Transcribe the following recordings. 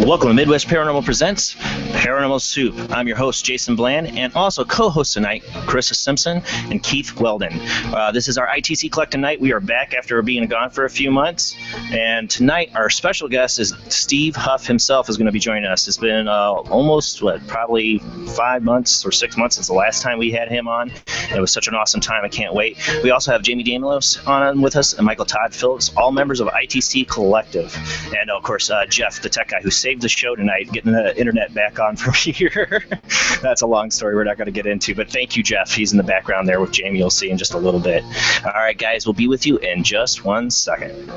Welcome to Midwest Paranormal Presents Paranormal Soup. I'm your host, Jason Bland, and also co-host tonight, Carissa Simpson and Keith Weldon. This is our ITC Collective Night. We are back after being gone for a few months, and tonight our special guest is Steve Huff himself is going to be joining us. It's been almost, probably 5 months or 6 months since the last time we had him on. It was such an awesome time. I can't wait. We also have Jamie Damelos on with us and Michael Todd Phillips, all members of ITC Collective. And, of course, Jeff, the tech guy who saved the show tonight, getting the internet back on from here. That's a long story we're not going to get into, but thank you, Jeff. He's in the background there with Jamie. You'll see in just a little bit. All right, guys, we'll be with you in just 1 second.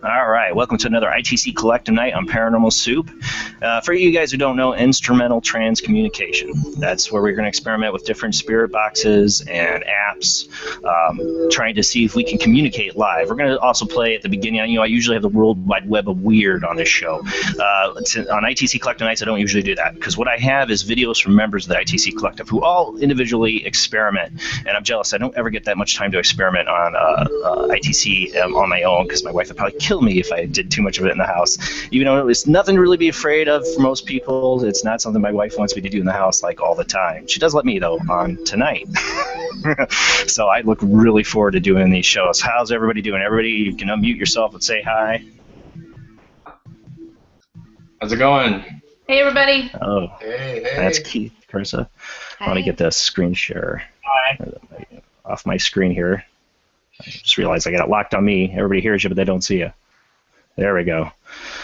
All right, welcome to another ITC Collective Night on Paranormal Soup. For you guys who don't know, instrumental transcommunication. That's where we're going to experiment with different spirit boxes and apps, trying to see if we can communicate live. We're going to also play at the beginning. I usually have the World Wide Web of Weird on this show. On ITC Collective Nights, I don't usually do that, because what I have is videos from members of the ITC Collective who all individually experiment, and I'm jealous. I don't ever get that much time to experiment on ITC on my own, because my wife would probably kill me if I did too much of it in the house. Even though it's nothing to really be afraid of for most people, it's not something my wife wants me to do in the house like all the time. She does let me, though, on tonight. So I look really forward to doing these shows. How's everybody doing? Everybody, you can unmute yourself and say hi. How's it going? Hey, everybody. Oh, hey. That's Keith, Carissa. Hi. I want to get the screen share off my screen here. I just realized I got it locked on me. Everybody hears you, but they don't see you. There we go.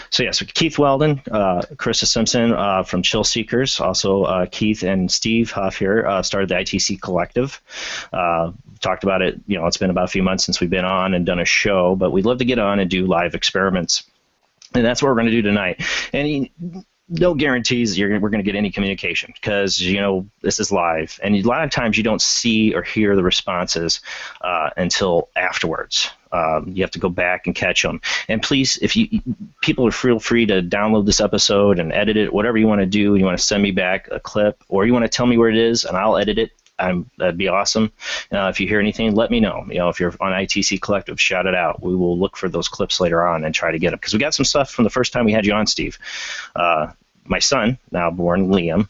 So, yeah, so Keith Weldon, Carissa Simpson from Chill Seekers, also Keith and Steve Huff here started the ITC Collective. Talked about it, it's been about a few months since we've been on and done a show, but we'd love to get on and do live experiments. And that's what we're going to do tonight. And no guarantees we're going to get any communication, because this is live, and a lot of times you don't see or hear the responses until afterwards. You have to go back and catch them. And please, if people are feel free to download this episode and edit it, whatever you want to do. You want to send me back a clip, or you want to tell me where it is, and I'll edit it. That'd be awesome. If you hear anything, let me know. If you're on ITC Collective, shout it out. We will look for those clips later on and try to get them, because we got some stuff from the first time we had you on, Steve. My son, now born, Liam,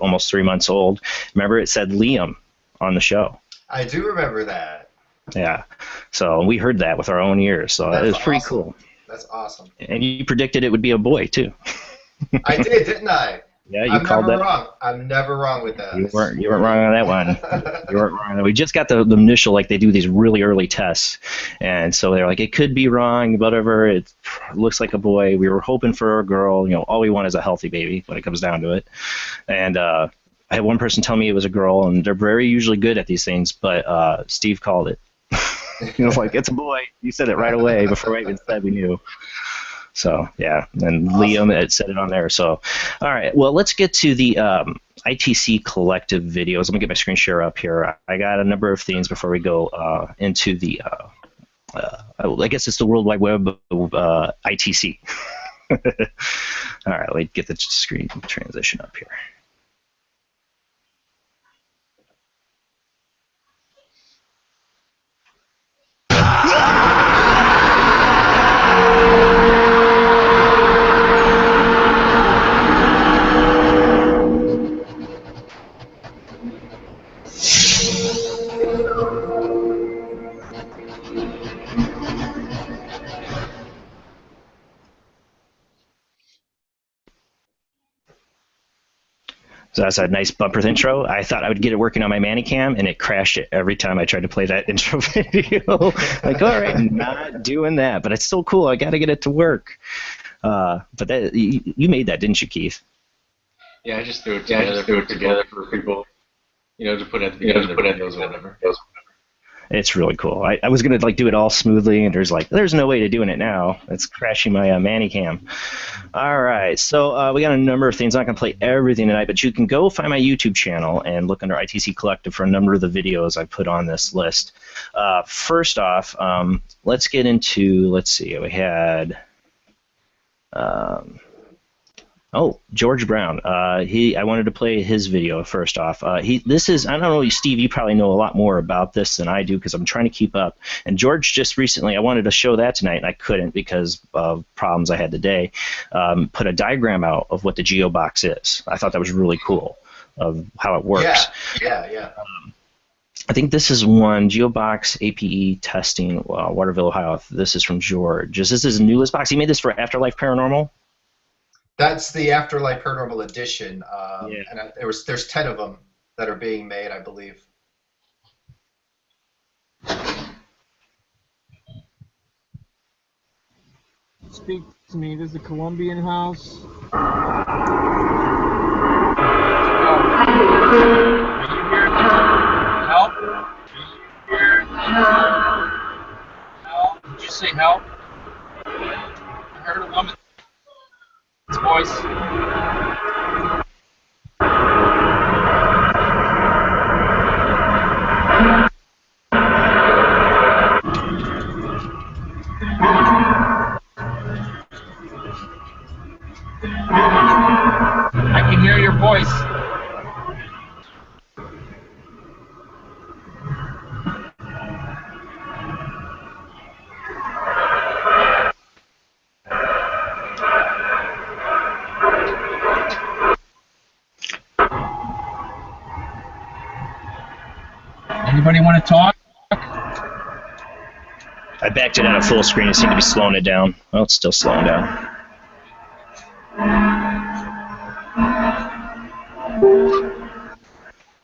almost 3 months old. Remember, it said Liam on the show. I do remember that. Yeah. So we heard that with our own ears. So it was pretty cool. That's awesome. And you predicted it would be a boy too. I did, didn't I? Yeah, you called that. Wrong. I'm never wrong with that. You weren't wrong on that one. You weren't wrong. We just got the initial, they do these really early tests, and so they're like, it could be wrong, whatever. It looks like a boy. We were hoping for a girl. All we want is a healthy baby when it comes down to it. And I had one person tell me it was a girl, and they're very usually good at these things, but Steve called it. He was like, it's a boy. You said it right away before I even said we knew. So, yeah, and awesome. Liam had said it on there. So, all right, well, let's get to the ITC Collective videos. Let me get my screen share up here. I got a number of things before we go into the, I guess it's the World Wide Web of ITC. All right, let me get the screen transition up here. So that's a nice bumper intro. I thought I would get it working on my Manicam, and it crashed it every time I tried to play that intro video. All right, not doing that, but it's still cool. I got to get it to work. But that, you made that, didn't you, Keith? Yeah, I just threw it together. For people, to put at the beginning of those whatever. It's really cool. I was gonna like do it all smoothly, and there's no way to doing it now. It's crashing my Manicam. All right, so we got a number of things. I'm not gonna play everything tonight, but you can go find my YouTube channel and look under ITC Collective for a number of the videos I put on this list. First off, let's get into. Let's see. We had. Oh, George Brown. I wanted to play his video first off. This is, I don't know, Steve, you probably know a lot more about this than I do because I'm trying to keep up. And George just recently, I wanted to show that tonight, and I couldn't because of problems I had today, put a diagram out of what the Geobox is. I thought that was really cool of how it works. Yeah. I think this is one, Geobox APE testing, Waterville, Ohio. This is from George. Is this his newest box? He made this for Afterlife Paranormal? That's the Afterlife Paranormal Edition, and there's 10 of them that are being made, I believe. Speak to me. This is the Colombian house. Are you here to help? Are you here to help? Did you say help? I heard a woman's voice. I can hear your voice. Anybody want to talk? I backed it out at full screen. It seemed to be slowing it down. Well, it's still slowing down.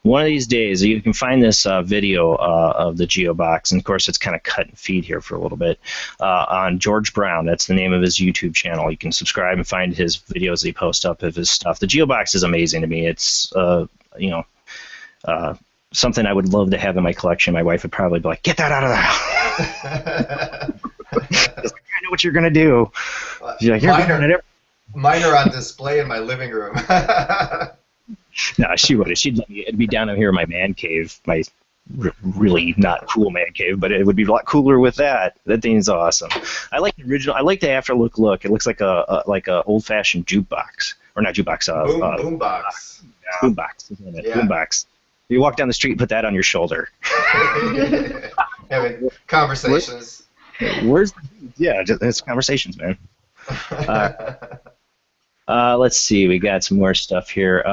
One of these days, you can find this video of the Geobox, and of course, it's kind of cut and feed here for a little bit, on George Brown. That's the name of his YouTube channel. You can subscribe and find his videos that he posts up of his stuff. The Geobox is amazing to me. It's, something I would love to have in my collection. My wife would probably be like, "Get that out of the house." I know what you're gonna do. She's like, mine are on display in my living room. No, she would. She'd let me. It'd be down here in my man cave, my really not cool man cave, but it would be a lot cooler with that. That thing's awesome. I like the original. I like the afterlook look. It looks like a old-fashioned jukebox, or not jukebox. Boombox. Boombox, isn't it? Yeah. Boombox. You walk down the street, put that on your shoulder. Having conversations. It's conversations, man. Let's see. We got some more stuff here.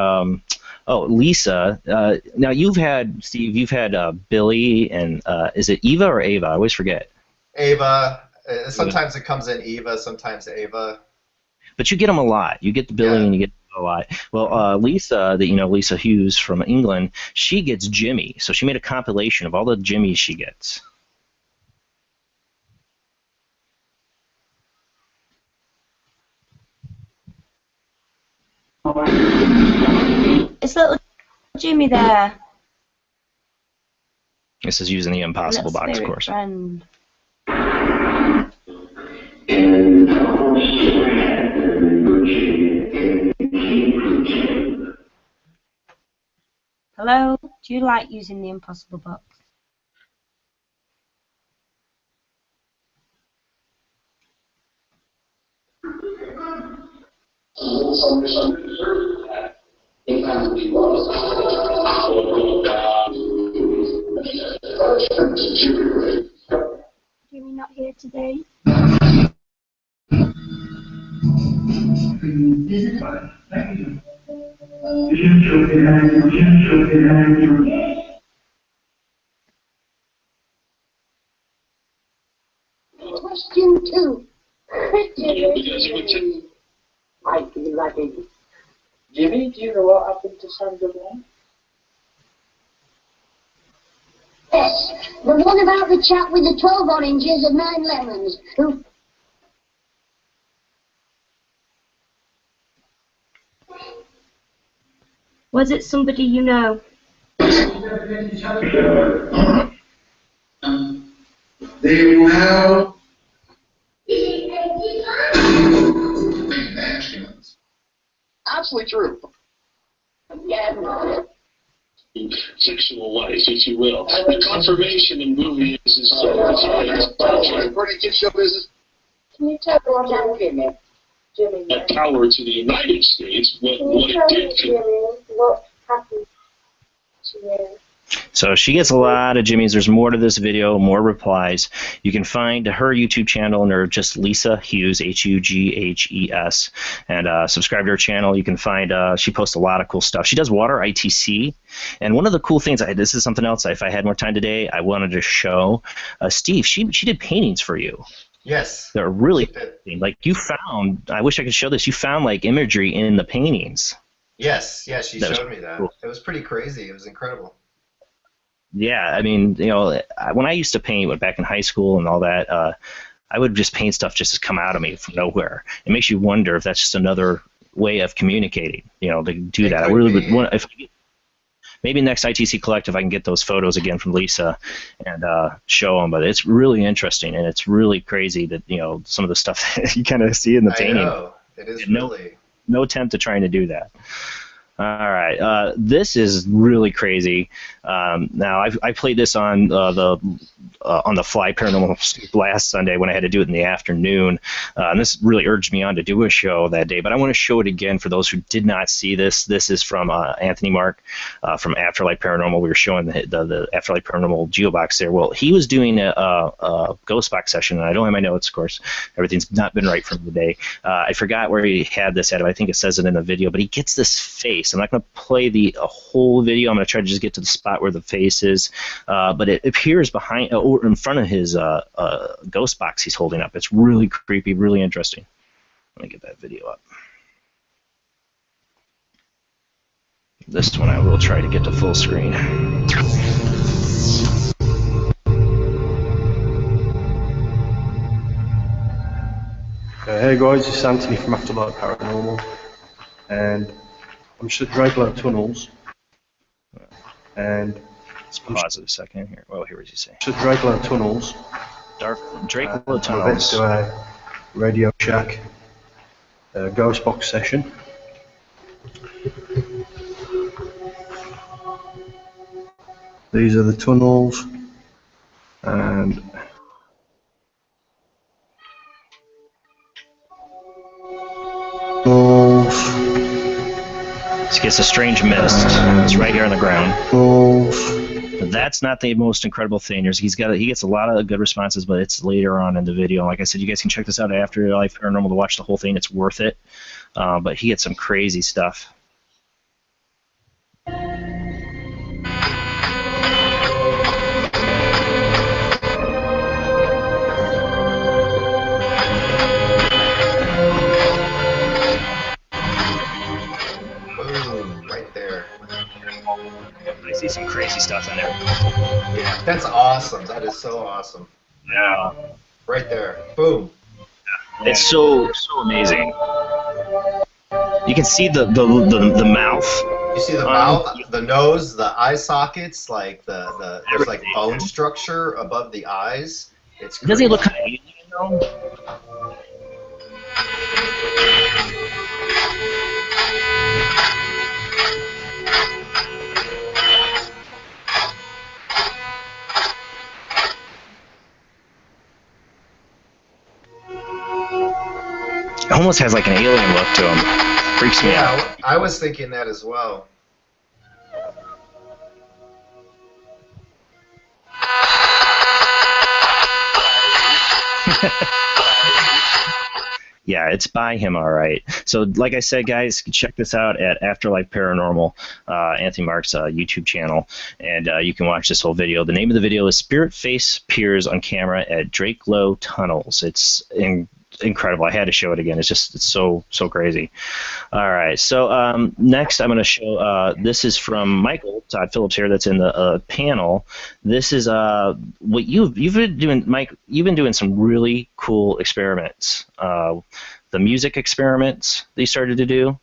Lisa. Now Steve, you've had Billy and is it Eva or Ava? I always forget. Ava. Sometimes it comes in Eva, sometimes Ava. But you get them a lot. You get the Billy and you get a lot. Well, Lisa, Lisa Hughes from England, she gets Jimmy. So she made a compilation of all the Jimmys she gets. It's little Jimmy there. This is using the Impossible Box, of course. Friend. Hello? Do you like using the Impossible Box? Jimmy not here today? Question 2. I'd be lucky. Jimmy, do you know what happened to Sandra Bland? Yes, the one about the chap with the 12 oranges and 9 lemons. Who? Was it somebody you know? They will have absolutely true. sexual life, if you will. The confirmation in movies is so According to show business. Can you tell me what Jimmy? a power to the United States, what Can you it tell did me, to Jimmy, what happened to you? So she gets a lot of Jimmys. There's more to this video, more replies. You can find her YouTube channel under just Lisa Hughes, Hughes, and subscribe to her channel. You can find she posts a lot of cool stuff. She does water ITC, and one of the cool things, this is something else. If I had more time today, I wanted to show Steve. She did paintings for you. Yes. They're really interesting. Like you found. I wish I could show this. You found like imagery in the paintings. Yes. Yeah, she showed me that. Cool. It was pretty crazy. It was incredible. Yeah, I mean, when I used to paint back in high school and all that, I would just paint stuff just to come out of me from nowhere. It makes you wonder if that's just another way of communicating, to do that. I really would want, maybe next ITC Collective I can get those photos again from Lisa and show them. But it's really interesting, and it's really crazy that, some of the stuff that you kind of see in the painting. I know. It is really. No attempt at trying to do that. All right, this is really crazy. Now I played this on the fly Paranormal Soup last Sunday when I had to do it in the afternoon, and this really urged me on to do a show that day. But I want to show it again for those who did not see this. This is from Anthony Mark from Afterlife Paranormal. We were showing the Afterlife Paranormal Geobox there. Well, he was doing a ghost box session, and I don't have my notes, of course. Everything's not been right for me today. I forgot where he had this at. I think it says it in the video, but he gets this face. I'm not going to play the whole video. I'm going to try to just get to the spot where the face is. But it appears behind, or in front of his ghost box he's holding up. It's really creepy, really interesting. Let me get that video up. This one I will try to get to full screen. Hey guys, it's Anthony from Afterlife Paranormal, and I'm just at Damelos tunnels, and let's pause it a second here. Oh, here, what does he say? Just at Damelos tunnels. Damelos tunnels. I went to a Radio Shack ghost box session. These are the tunnels, and This gets a strange mist. It's right here on the ground. But that's not the most incredible thing. He gets a lot of good responses, but it's later on in the video. Like I said, you guys can check this out at Afterlife Paranormal to watch the whole thing. It's worth it. But he gets some crazy stuff. I see some crazy stuff in there. Yeah, that's awesome. That is so awesome. Yeah. Right there. Boom. It's so amazing. You can see the mouth. You see the mouth, the nose, the eye sockets, like there's like bone structure above the eyes. It's crazy. Doesn't he look kind of alien though? It almost has like an alien look to him. Freaks me out. Yeah, I was thinking that as well. Yeah, it's by him, all right. So, like I said, guys, check this out at Afterlife Paranormal, Anthony Mark's YouTube channel, and you can watch this whole video. The name of the video is Spirit Face Appears on Camera at Damelos Tunnels. It's incredible. I had to show it again. It's so crazy. All right. So next, I'm going to show. This is from Micheal, Todd Phillips here. That's in the panel. This is what you've been doing, Mike. You've been doing some really cool experiments. The music experiments that you started to do,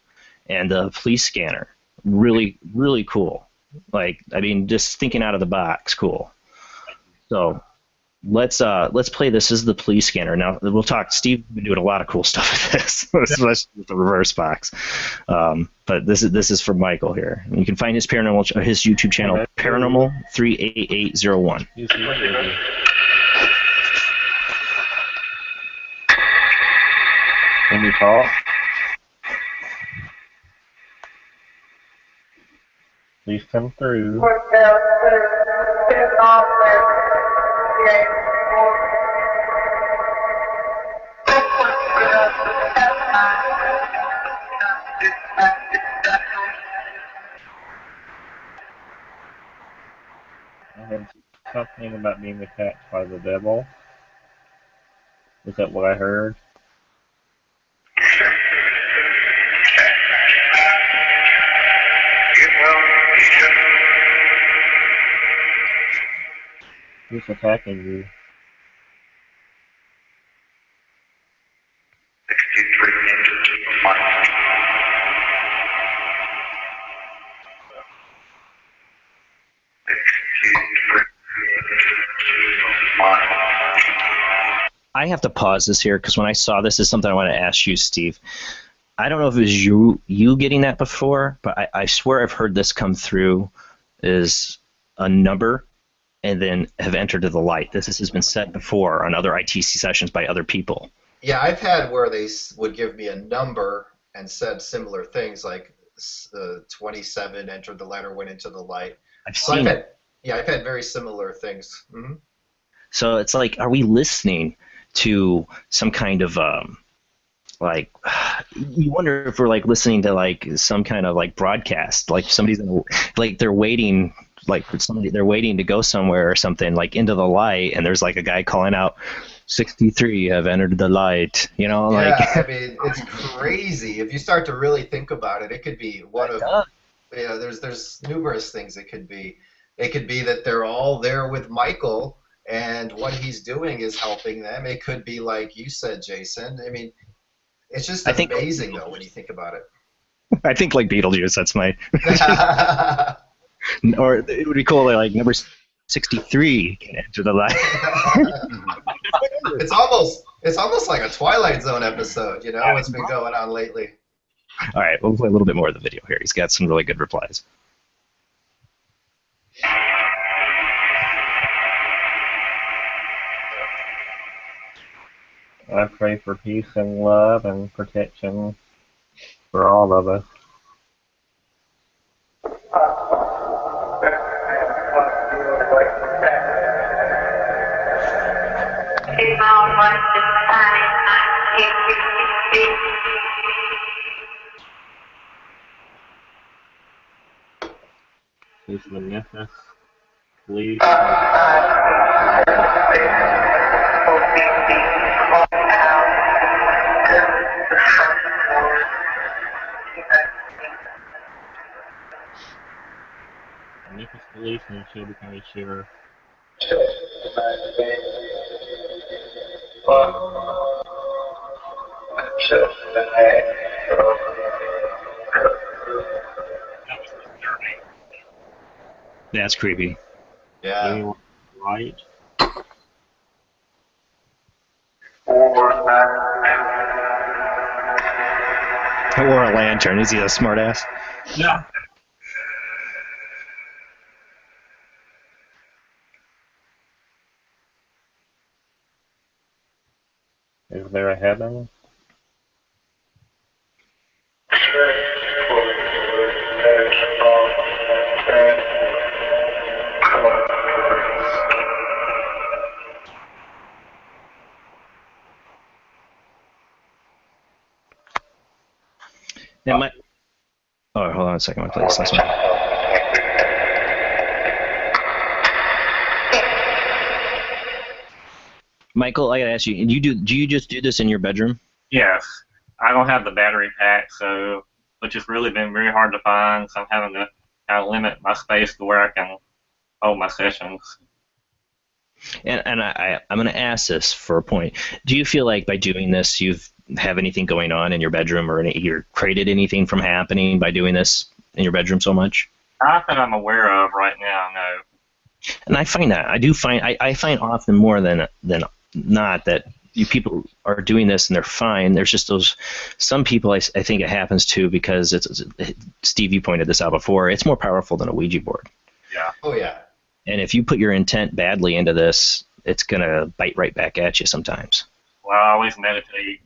and the police scanner. Really cool. Like, I mean, just thinking out of the box, cool. So let's play this. This is the police scanner. Now we'll talk. Steve been doing a lot of cool stuff with this, especially with the reverse box. But this is for Michael here. And you can find his YouTube channel, Paranormal 38801. Can you talk? Please come through. I had something about being attacked by the devil. Is that what I heard? Who's attacking you? I have to pause this here because when I saw this is something I want to ask you, Steve. I don't know if it was you getting that before, but I swear I've heard this come through as a number and then have entered to the light. This has been said before on other ITC sessions by other people. Yeah, I've had where they would give me a number and said similar things like 27 entered the letter, went into the light. I've seen it. I've had very similar things. Mm-hmm. So it's like, are we listening to some kind of like, you wonder if we're like listening to like some kind of like broadcast, like somebody's like they're waiting, like they're waiting to go somewhere or something, like into the light, and there's like a guy calling out, 63 have entered the light, you know, like. Yeah, I mean, it's crazy. If you start to really think about it, it could be one of, you know, there's numerous things it could be. It could be that they're all there with Michael, and what he's doing is helping them. It could be like you said, Jason. I mean, it's just amazing, though, when you think about it. I think like Beetlejuice, that's my... Or it would be cool, like number 63 can enter the light. It's almost like a Twilight Zone episode, you know, what's been going on lately. All right, we'll play a little bit more of the video here. He's got some really good replies. I pray for peace and love and protection for all of us. Is the Memphis police? Memphis police and Shelby County Sheriff. That's creepy. Yeah. Anyone right? Or a lantern. Is he a smartass? Yeah. Is there a heaven? Now, oh, hold on a second. I'm going to play this last one. Michael, I got to ask you, do you just do this in your bedroom? Yes. I don't have the battery pack, which has really been very hard to find, so I'm having to kind of limit my space to where I can hold my sessions. And I'm going to ask this for a point. Do you feel like by doing this you've have anything going on in your bedroom, or you're created anything from happening by doing this in your bedroom so much? Not that I'm aware of right now, no. And I find that I find often more than not that you people are doing this and they're fine. There's just some people I think it happens to because Steve, you pointed this out before. It's more powerful than a Ouija board. Yeah. Oh yeah. And if you put your intent badly into this, it's gonna bite right back at you sometimes. Well, I always meditate.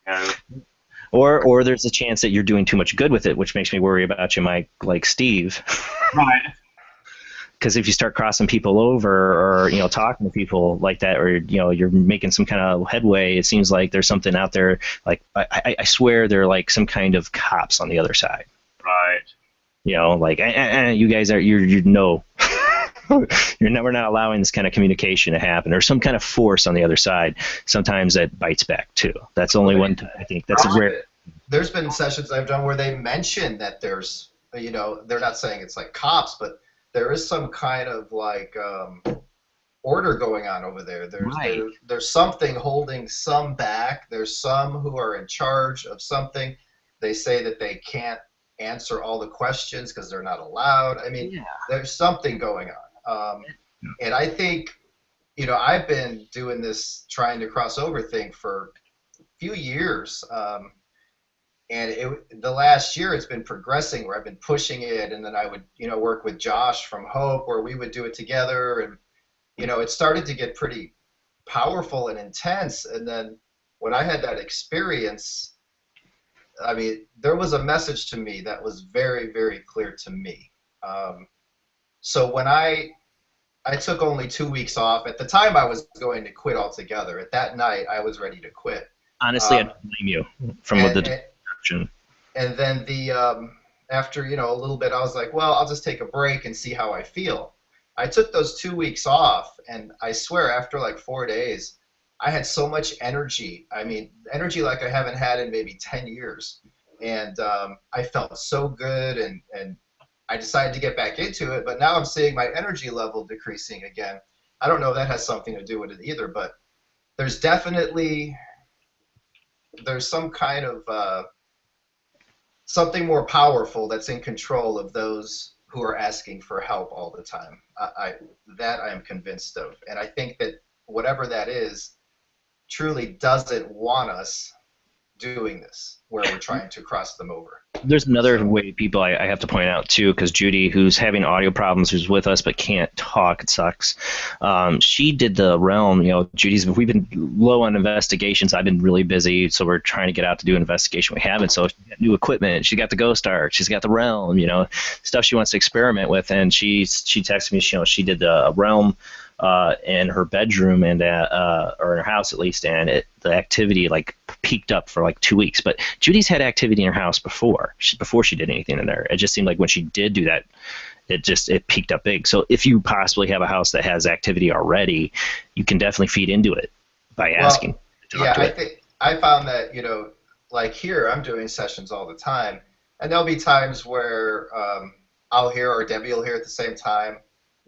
You know. Or there's a chance that you're doing too much good with it, which makes me worry about you, Mike, like Steve. Right. Because if you start crossing people over, or talking to people like that, or you're making some kind of headway, it seems like there's something out there. Like I swear they're like some kind of cops on the other side. Right. Like you guys are we're not allowing this kind of communication to happen, or some kind of force on the other side. Sometimes that bites back too. That's only one. I think that's a rare. There's been sessions I've done where they mention that there's, they're not saying it's like cops, but there is some kind of like order going on over there. There's something holding some back. There's some who are in charge of something. They say that they can't answer all the questions because they're not allowed. I mean, there's something going on. And I think, I've been doing this trying to cross over thing for a few years. And the last year it's been progressing where I've been pushing it, and then I would, work with Josh from Hope where we would do it together, and, it started to get pretty powerful and intense. And then when I had that experience, I mean, there was a message to me that was very, very clear to me. So when I took only 2 weeks off, at the time I was going to quit altogether. At that night I was ready to quit. Honestly, I don't blame you from what the description. And then after a little bit, I was like, well, I'll just take a break and see how I feel. I took those 2 weeks off, and I swear after like 4 days, I had so much energy. I mean, energy like I haven't had in maybe 10 years. And I felt so good, and I decided to get back into it. But now I'm seeing my energy level decreasing again. I don't know if that has something to do with it either, but there's some kind of something more powerful that's in control of those who are asking for help all the time. I am convinced of. And I think that whatever that is truly doesn't want us doing this, where we're trying to cross them over. There's another way people I have to point out too, because Judy, who's having audio problems, who's with us but can't talk, it sucks. She did the realm. We've been low on investigations. I've been really busy, so we're trying to get out to do an investigation. We haven't. So she got new equipment. She got the Ghost Arc. She's got the realm. Stuff she wants to experiment with. And she texted me. She did the realm in her bedroom and or in her house at least, and the activity like peaked up for like 2 weeks. But Judy's had activity in her house before she did anything in there. It just seemed like when she did do that, it peaked up big. So if you possibly have a house that has activity already, you can definitely feed into it by asking. I found that like here I'm doing sessions all the time, and there'll be times where I'll hear, or Debbie will hear at the same time,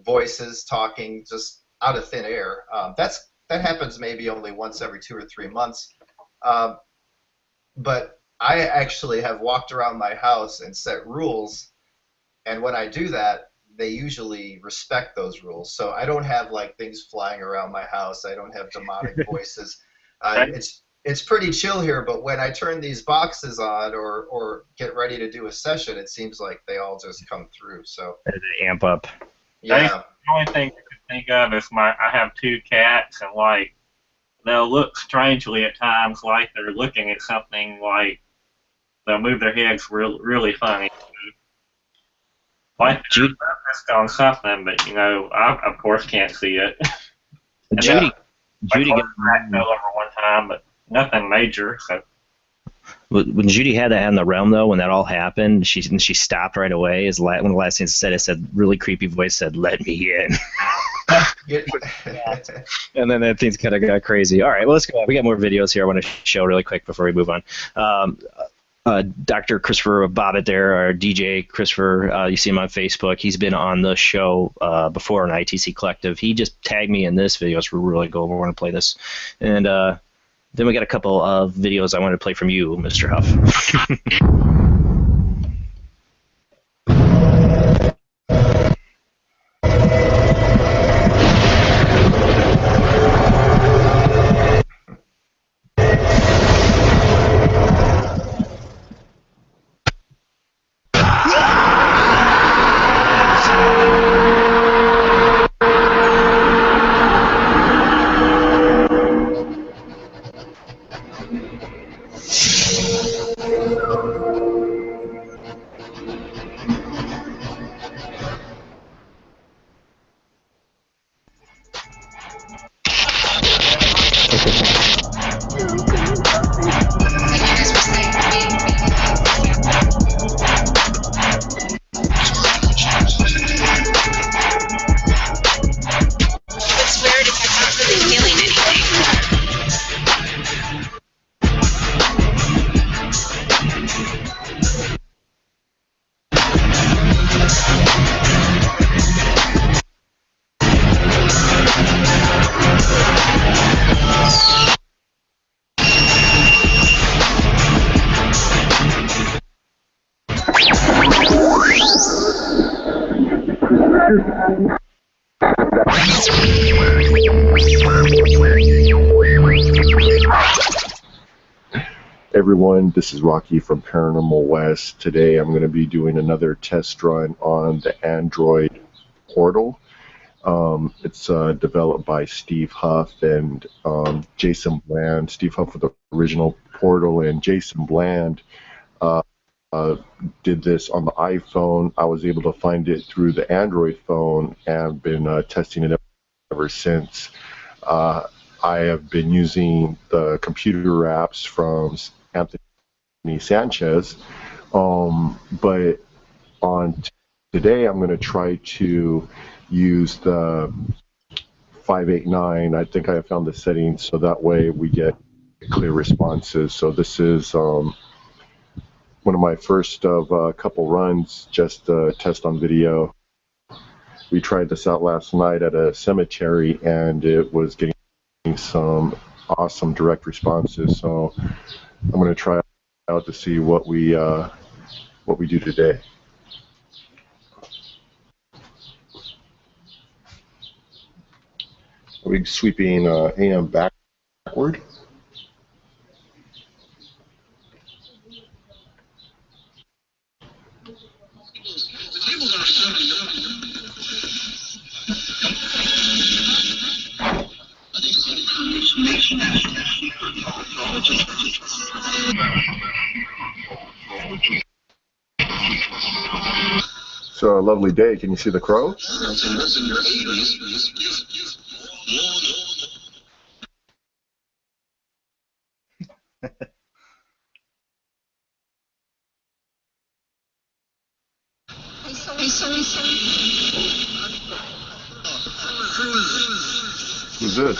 voices talking just out of thin air. That happens maybe only once every 2 or 3 months. But I actually have walked around my house and set rules, and when I do that, they usually respect those rules. So I don't have like things flying around my house. I don't have demonic voices. It's pretty chill here, but when I turn these boxes on or get ready to do a session, it seems like they all just come through. So they amp up. Yeah. The only thing I can think of is I have 2 cats, and like they'll look strangely at times, like they're looking at something, like they'll move their heads really funny. Like they're focused on something, but I of course can't see it. Judy got fell over one time, but nothing major. So when Judy had that in the realm, though, when that all happened, she stopped right away. One of the last things it said, really creepy voice said, "Let me in." And then that thing's kind of got crazy. All right, well, let's go. We got more videos here I want to show really quick before we move on. Dr. Christopher Bobbitt there, our DJ Christopher, you see him on Facebook. He's been on the show before on ITC Collective. He just tagged me in this video, so we're really cool. We're going to play this. And then we got a couple of videos I wanted to play from you, Mr. Huff. Everyone, this is Rocky from Paranormal West. Today I'm going to be doing another test run on the Android portal. It's developed by Steve Huff and Jason Bland. Steve Huff with the original portal, and Jason Bland did this on the iPhone. I was able to find it through the Android phone and been testing it ever since. I have been using the computer apps from Anthony Sanchez, but on today I'm going to try to use the 589. I think I found the settings so that way we get clear responses. So this is one of my first of a couple runs, just to test on video. We tried this out last night at a cemetery and it was getting some awesome direct responses. So I'm going to try out to see what we do today. Are we sweeping AM backward? So a lovely day. Can you see the crow? Who's this?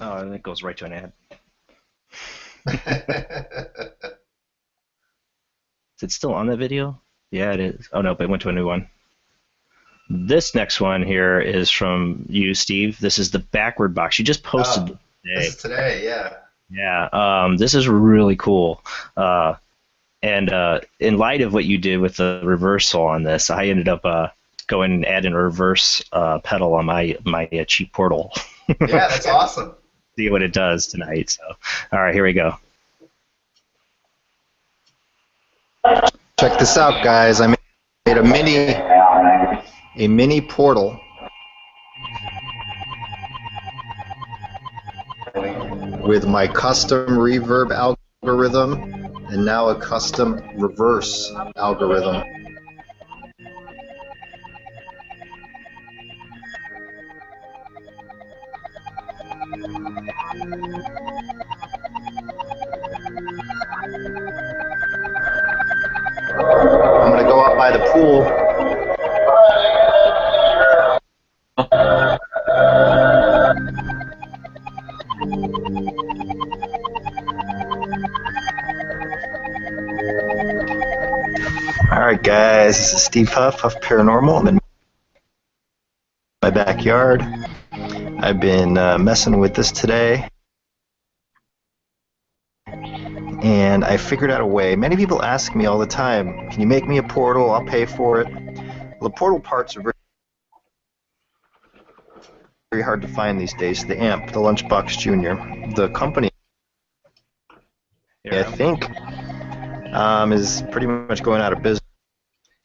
Oh, and it goes right to an ad. Is it still on the video? Yeah, it is. Oh, no, but it went to a new one. This next one here is from you, Steve. This is the backward box. You just posted it today. This is today, yeah. Yeah, this is really cool. And in light of what you did with the reversal on this, I ended up going and adding a reverse pedal on my cheap portal. Yeah, that's awesome. See what it does tonight. So, all right, here we go. Check this out, guys. I made a mini portal with my custom reverb algorithm and now a custom reverse algorithm. I'm going to go up by the pool. Alright guys, this is Steve Huff of Paranormal. I'm in my backyard. I've been messing with this today. And I figured out a way. Many people ask me all the time, can you make me a portal? I'll pay for it. Well, the portal parts are very hard to find these days. The AMP, the Lunchbox Junior, the company, I think, is pretty much going out of business.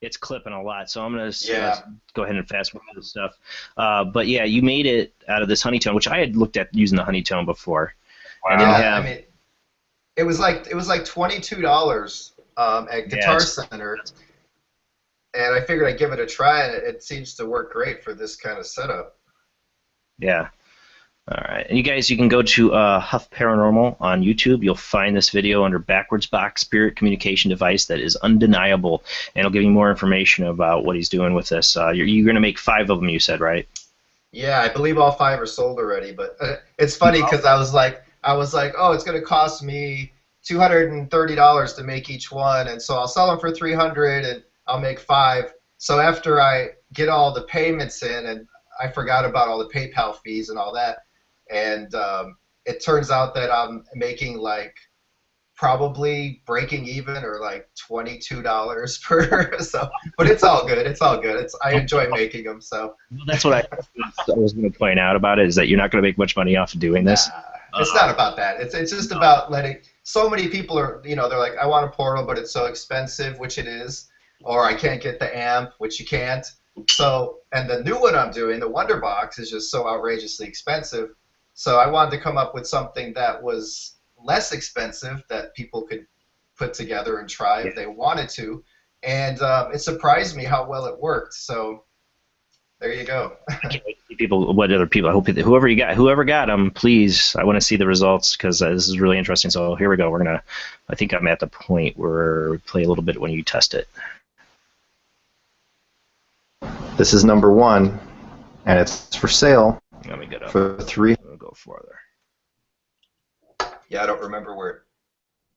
It's clipping a lot, so I'm going to go ahead and fast forward this stuff. But yeah, you made it out of this honeytone, which I had looked at using the honeytone before. Wow. And I mean, it was like $22 at Guitar Center, and I figured I'd give it a try, and it seems to work great for this kind of setup. Yeah. All right. And you guys, you can go to Huff Paranormal on YouTube. You'll find this video under Backwards Box Spirit Communication Device that is undeniable, and it'll give you more information about what he's doing with this. You're going to make 5 of them, you said, right? Yeah, I believe all 5 are sold already, but it's funny because I was like, oh, it's going to cost me $230 to make each one, and so I'll sell them for $300 and I'll make 5. So after I get all the payments in, and I forgot about all the PayPal fees and all that, and it turns out that I'm making like probably breaking even or like $22 per. So, but it's all good. It's all good. I enjoy making them. So that's what I was going to point out about it, is that you're not going to make much money off of doing this. It's not about that. It's just about letting. So many people are, they're like, I want a portal, but it's so expensive, which it is, or I can't get the amp, which you can't. So, and the new one I'm doing, the Wonderbox, is just so outrageously expensive. So I wanted to come up with something that was less expensive that people could put together and try if they wanted to. And it surprised me how well it worked. So there you go. I hope whoever got them, please, I want to see the results, because this is really interesting. So here we go. I think I'm at the point where we play a little bit when you test it. This is number 1, and it's for sale. Let me get up. For 3. We'll go farther. Yeah, I don't remember where it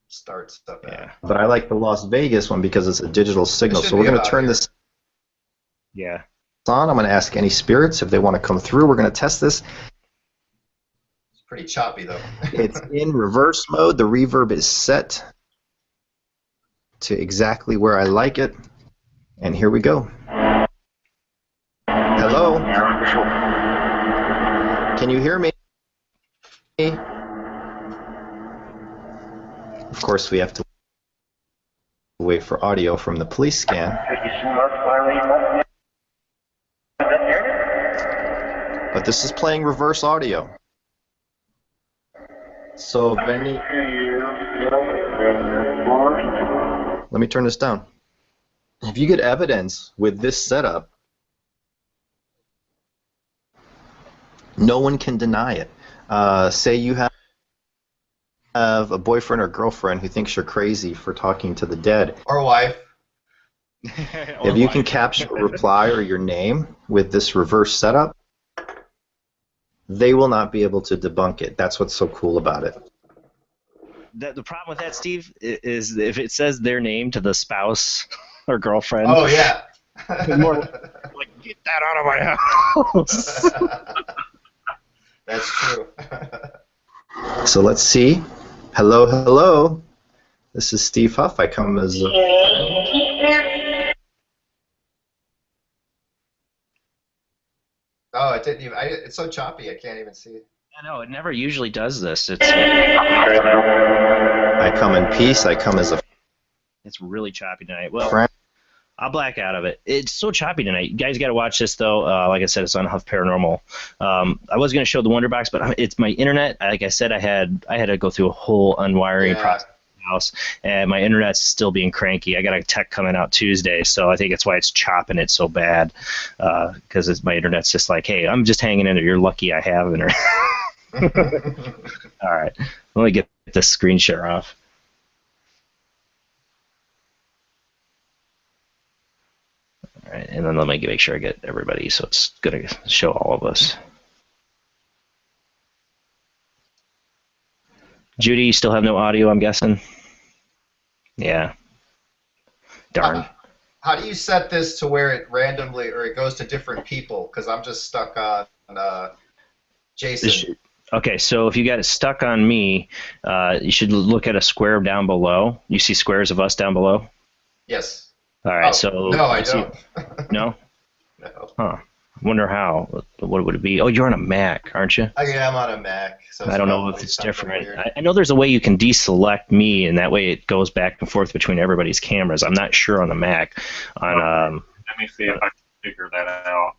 starts up at. Yeah. But I like the Las Vegas one because it's a digital signal. So we're going to turn this on. I'm going to ask any spirits if they want to come through. We're going to test this. It's pretty choppy, though. It's in reverse mode. The reverb is set to exactly where I like it. And here we go. Hello? Can you hear me? Of course, we have to wait for audio from the police scan. But this is playing reverse audio. So, Benny, let me turn this down. If you get evidence with this setup, no one can deny it. Say you have a boyfriend or girlfriend who thinks you're crazy for talking to the dead. Or wife. If you can capture a reply or your name with this reverse setup, they will not be able to debunk it. That's what's so cool about it. The problem with that, Steve, is if it says their name to the spouse or girlfriend. Oh, yeah. More like, get that out of my house. That's true. So let's see. Hello, hello. This is Steve Huff. I come as Oh, it didn't even. It's so choppy. I can't even see it. I know, it never usually does this. I come in peace. I come as a It's really choppy tonight. Well, friend. I'll black out of it. It's so choppy tonight. You guys got to watch this, though. Like I said, it's on Huff Paranormal. I was going to show the Wonderbox, but it's my internet. Like I said, I had to go through a whole unwiring process in the house, and my internet's still being cranky. I got a tech coming out Tuesday, so I think it's why it's chopping it so bad, because my internet's just like, hey, I'm just hanging in there. You're lucky I have internet. All right. Let me get this screen share off. All right, and then let me make sure I get everybody, so it's going to show all of us. Judy, you still have no audio, I'm guessing? Yeah. Darn. How do you set this to where it randomly, or it goes to different people? Because I'm just stuck on Jason. Okay, so if you got it stuck on me, you should look at a square down below. You see squares of us down below? Yes. All right, so... No, I don't. No? No. Huh. I wonder how. What would it be? Oh, you're on a Mac, aren't you? Yeah, I'm on a Mac. So I don't know if it's different. I know there's a way you can deselect me, and that way it goes back and forth between everybody's cameras. I'm not sure on the Mac. Let me see if I can figure that out.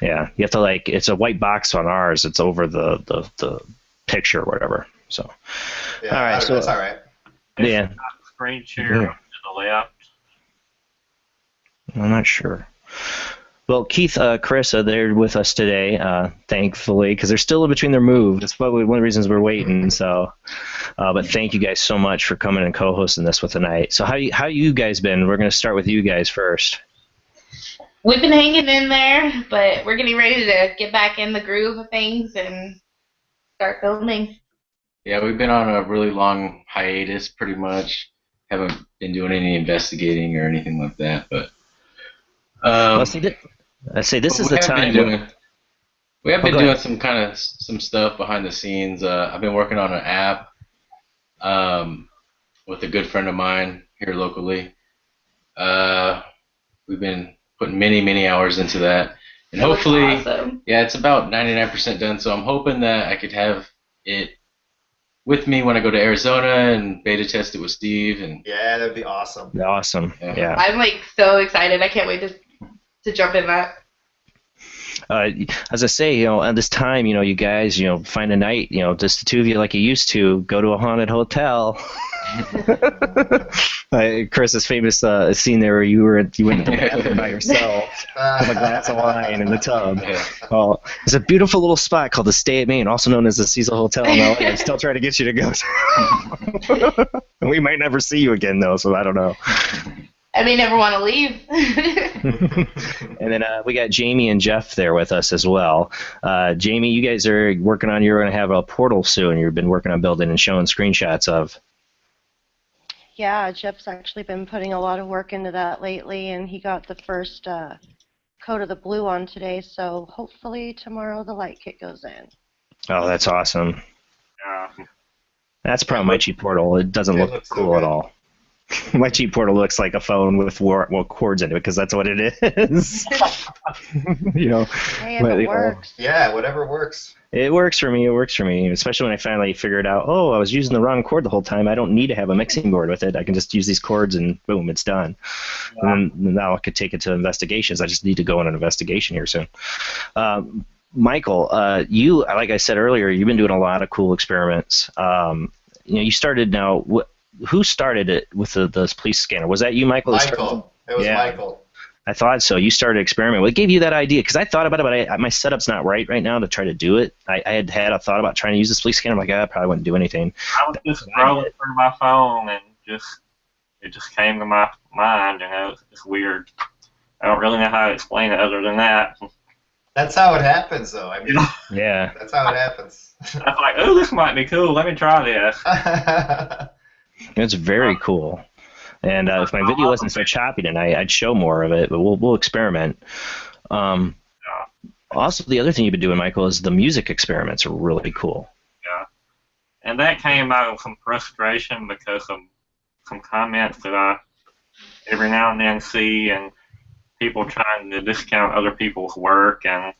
Yeah, you have to it's a white box on ours. It's over the picture or whatever. So. Yeah, all right. So that's all right. Yeah. Screen share to the left. I'm not sure. Well, Keith, Carissa, they're with us today, thankfully, because they're still in between their moves. That's probably one of the reasons we're waiting. So, but thank you guys so much for coming and co-hosting this with tonight. So, how you guys been? We're going to start with you guys first. We've been hanging in there, but we're getting ready to get back in the groove of things and start filming. Yeah, we've been on a really long hiatus, pretty much. Haven't been doing any investigating or anything like that, but. I say this is the time. We have been doing some stuff behind the scenes. I've been working on an app with a good friend of mine here locally. We've been putting many hours into that, and hopefully, awesome. Yeah, it's about 99% done. So I'm hoping that I could have it with me when I go to Arizona and beta test it with Steve. And yeah, that'd be awesome. Awesome. Yeah. I'm like so excited. I can't wait to jump in that. As I say, at this time, you guys, find a night, just the two of you like you used to, go to a haunted hotel. Carissa's famous scene there where you went to the bathroom by yourself with a glass of wine in the tub. Well, there's a beautiful little spot called the Stay at Main, also known as the Cecil Hotel in LA. I'm still trying to get you to go to. We might never see you again, though, so I don't know. I may never want to leave. And then we got Jamie and Jeff there with us as well. Jamie, you guys are working on, you're going to have a portal soon. You've been working on building and showing screenshots of. Yeah, Jeff's actually been putting a lot of work into that lately, and he got the first coat of the blue on today, so hopefully tomorrow the light kit goes in. Oh, that's awesome. That's probably my cheap portal. It doesn't look cool at all. My cheap portal looks like a phone with cords in it because that's what it is. Hey, if it works. Yeah, whatever works. It works for me. It works for me, especially when I finally figured out, oh, I was using the wrong cord the whole time. I don't need to have a mixing board with it. I can just use these cords and boom, it's done. Yeah. And now I could take it to investigations. I just need to go on an investigation here soon. Micheal, you, like I said earlier, you've been doing a lot of cool experiments. You started now. Who started it with the police scanner? Was that you, Micheal? Micheal. It was Micheal. I thought so. You started experimenting. What gave you that idea? Because I thought about it, but my setup's not right now to try to do it. I had a thought about trying to use this police scanner. I'm like, I probably wouldn't do anything. I was just scrolling through my phone, and it just came to my mind. It's weird. I don't really know how to explain it other than that. That's how it happens, though. I mean, yeah. That's how it happens. I was like, oh, this might be cool. Let me try this. It's very cool. And if my video wasn't so choppy tonight, I'd show more of it, but we'll experiment. Also, the other thing you've been doing, Micheal, is the music experiments are really cool. Yeah. And that came out of some frustration because of some comments that I every now and then see, and people trying to discount other people's work. And,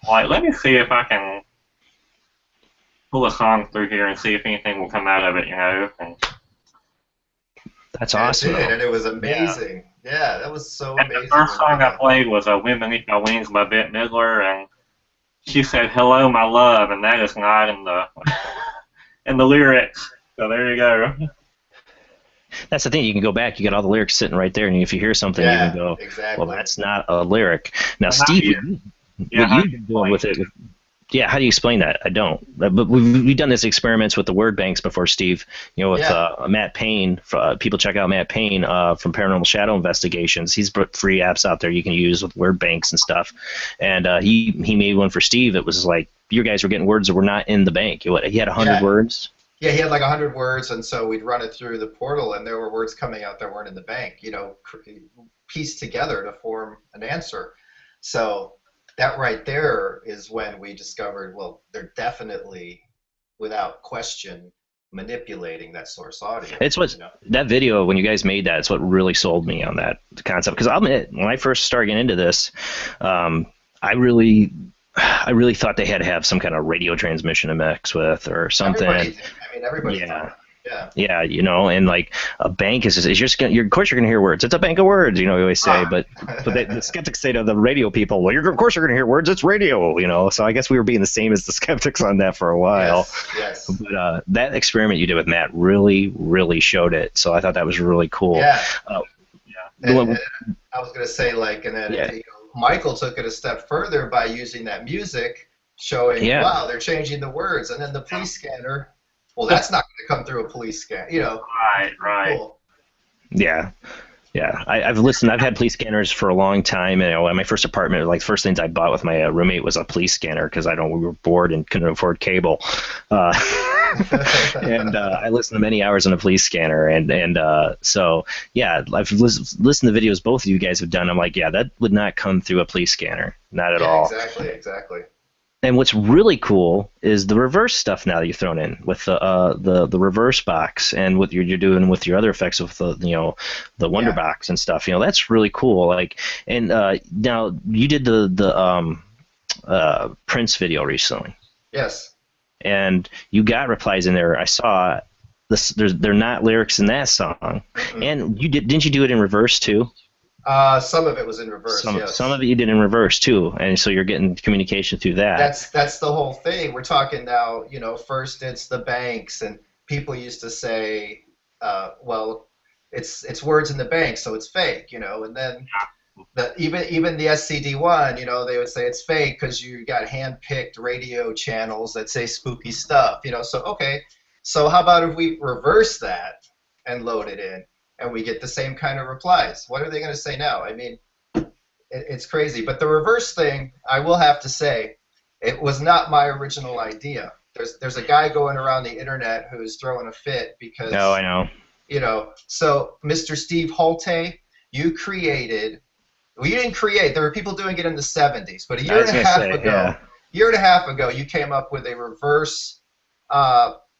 let me see if I can pull a song through here and see if anything will come out of it, And that's awesome. It did, and it was amazing. Yeah, that was so amazing. The first song I played was "Wind Beneath My Wings" by Bette Midler, and she said, "Hello, my love," and that is not in the in the lyrics. So there you go. That's the thing. You can go back. You got all the lyrics sitting right there, and if you hear something, you can go, exactly. "Well, that's not a lyric." Now, Steve, what you've been doing with it? Yeah, how do you explain that? I don't. But we've done this experiments with the word banks before, Steve. With Matt Payne. People check out Matt Payne from Paranormal Shadow Investigations. He's put free apps out there you can use with word banks and stuff. And he made one for Steve. It was like you guys were getting words that were not in the bank. He had 100 words. Yeah, he had like 100 words, and so we'd run it through the portal, and there were words coming out that weren't in the bank. Pieced together to form an answer. So that right there is when we discovered, well, they're definitely, without question, manipulating that source audio. It's that video, when you guys made that, it's what really sold me on that concept. Because I'll admit, when I first started getting into this, I really thought they had to have some kind of radio transmission to mix with or something. Everybody thought. Yeah. Yeah, and like a bank is just of course you're gonna hear words. It's a bank of words, we always say. But the skeptics say to the radio people, well, of course you're gonna hear words. It's radio, So I guess we were being the same as the skeptics on that for a while. Yes. But that experiment you did with Matt really, really showed it. So I thought that was really cool. Yeah. And I was gonna say and then Micheal took it a step further by using that music, showing wow, they're changing the words, and then the police scanner. Well, that's not going to come through a police scan, Right. Cool. Yeah. I've listened. I've had police scanners for a long time. And at my first apartment, the first things I bought with my roommate was a police scanner because we were bored and couldn't afford cable. And I listen to many hours on a police scanner, and so yeah, I've listened to videos both of you guys have done. I'm like, yeah, that would not come through a police scanner, not at all. Exactly. And what's really cool is the reverse stuff now that you've thrown in with the reverse box and what you're doing with your other effects with the the Wonderbox and stuff. That's really cool. Like, and now you did the Prince video recently. Yes. And you got replies in there. I saw this. They're not lyrics in that song. Mm-hmm. And didn't you do it in reverse too? Some of it was in reverse. Yes. Some of it you did in reverse too, and so you're getting communication through that. That's the whole thing. We're talking now. First it's the banks, and people used to say, well, it's words in the bank, so it's fake, and then even the SCD-1, they would say it's fake because you got hand-picked radio channels that say spooky stuff, So okay, so how about if we reverse that and load it in? And we get the same kind of replies. What are they going to say now? I mean, it's crazy. But the reverse thing, I will have to say, it was not my original idea. There's a guy going around the internet who's throwing a fit because. Oh, I know. So Mr. Steve Huff, you created. Well, you didn't create. There were people doing it in the 70s, but a year and a half ago, you came up with a reverse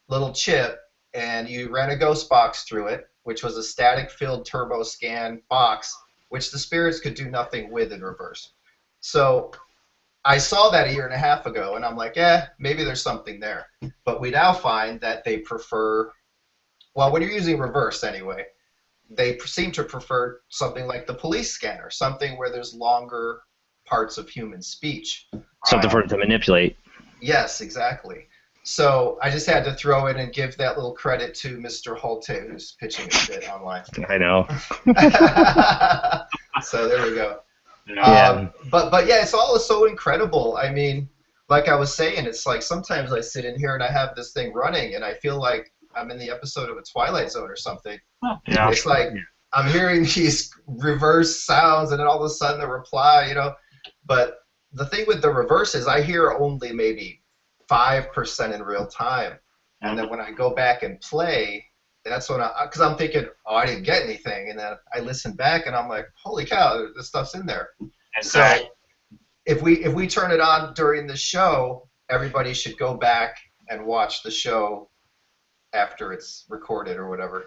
little chip, and you ran a ghost box through it, which was a static field turbo scan box, which the spirits could do nothing with in reverse. So I saw that a year and a half ago, and I'm like, maybe there's something there. But we now find that they prefer, well, when you're using reverse anyway, they seem to prefer something like the police scanner, something where there's longer parts of human speech. Something for it to manipulate. Yes, exactly. So I just had to throw in and give that little credit to Mr. Hulte, who's pitching a fit online. I know. So there we go. Yeah. But yeah, it's all so incredible. I mean, like I was saying, it's like sometimes I sit in here and I have this thing running and I feel like I'm in the episode of a Twilight Zone or something. Yeah. It's like I'm hearing these reverse sounds and then all of a sudden the reply, But the thing with the reverse is I hear only maybe 5% in real time, and then when I go back and play, that's when because I'm thinking, I didn't get anything, and then I listen back and I'm like, holy cow, this stuff's in there. Exactly. So if we turn it on during the show, everybody should go back and watch the show after it's recorded or whatever,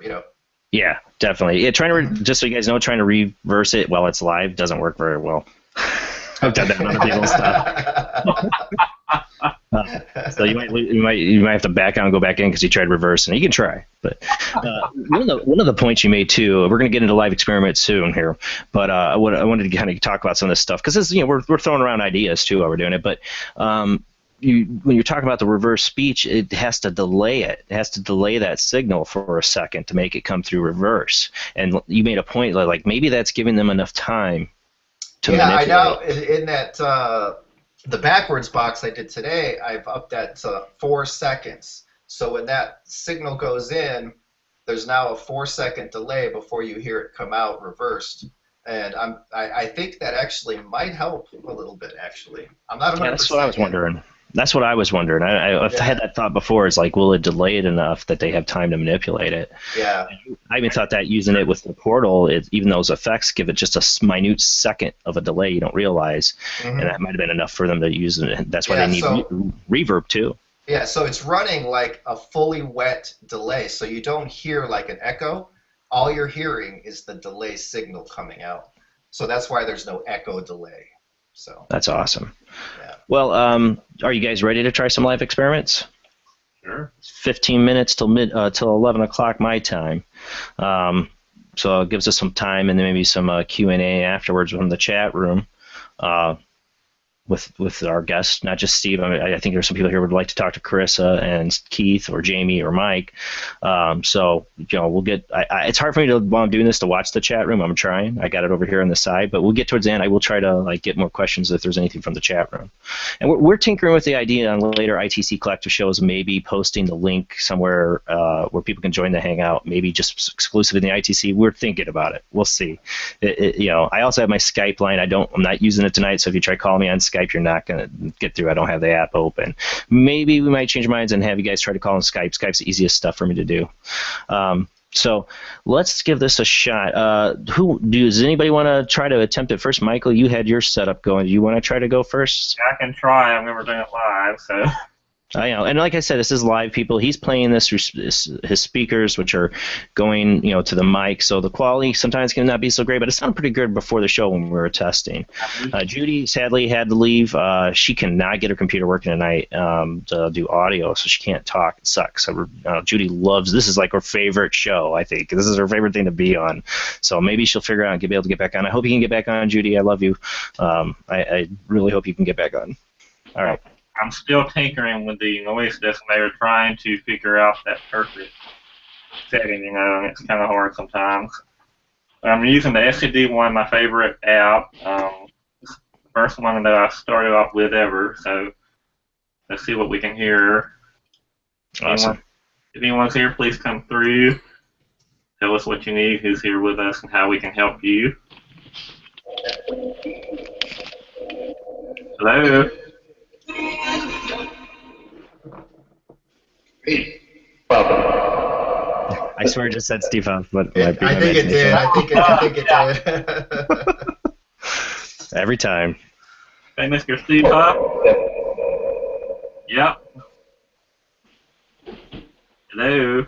Yeah, definitely. Yeah, just so you guys know, trying to reverse it while it's live doesn't work very well. I've done that on other people's stuff. So you might have to back out and go back in because you tried reverse, and you can try. But one of the points you made too, we're going to get into live experiments soon here. But I wanted to kind of talk about some of this stuff because we're throwing around ideas too while we're doing it. But when you're talking about the reverse speech, it has to delay it. It has to delay that signal for a second to make it come through reverse. And you made a point like maybe that's giving them enough time to manipulate. Yeah, I know. In that the backwards box I did today, I've upped that to 4 seconds. So when that signal goes in, there's now a 4-second delay before you hear it come out reversed. And I think that actually might help a little bit. Actually, I'm not 100%. Yeah, that's what I was wondering. That's what I was wondering. I've had that thought before. It's like, will it delay it enough that they have time to manipulate it? Yeah. I even thought that using it with the portal, even those effects give it just a minute second of a delay you don't realize, and that might have been enough for them to use it. That's why they need reverb too. Yeah, so it's running like a fully wet delay, so you don't hear like an echo. All you're hearing is the delay signal coming out. So that's why there's no echo delay. So that's awesome. Yeah. Well, are you guys ready to try some live experiments? Sure. 15 minutes till 11 o'clock my time. So it gives us some time and then maybe some Q&A afterwards from the chat room. With our guests, not just Steve. I think there's some people here who would like to talk to Carissa and Keith or Jamie or Mike. So we'll get. It's hard for me to while I'm doing this to watch the chat room. I'm trying. I got it over here on the side, but we'll get towards the end. I will try to get more questions if there's anything from the chat room. And we're tinkering with the idea on later ITC Collective shows, maybe posting the link somewhere where people can join the hangout. Maybe just exclusive in the ITC. We're thinking about it. We'll see. I also have my Skype line. I'm not using it tonight, so if you try calling me on Skype, Skype, you're not going to get through. I don't have the app open. Maybe we might change minds and have you guys try to call on Skype. Skype's the easiest stuff for me to do. So let's give this a shot. Does anybody want to try to attempt it first? Micheal, you had your setup going. Do you want to try to go first? I can try. I've never done it live, so. I know, and like I said, this is live, people. He's playing this through his speakers, which are going, to the mic. So the quality sometimes can not be so great, but it sounded pretty good before the show when we were testing. Judy sadly had to leave. She cannot get her computer working tonight to do audio, so she can't talk. It sucks. So Judy loves this. Is like her favorite show. I think this is her favorite thing to be on. So maybe she'll figure out and be able to get back on. I hope you can get back on, Judy. I love you. I really hope you can get back on. All right. I'm still tinkering with the noise decimator, trying to figure out that perfect setting, and it's kind of hard sometimes. I'm using the SCD one, my favorite app. It's the first one that I started off with ever, so let's see what we can hear. Awesome. If anyone's here, please come through. Tell us what you need, who's here with us, and how we can help you. Hello? I swear it just said Steve Huff, but I think it did. I think it did. Every time. Hey, Mr. Steve Huff? Yep. Hello?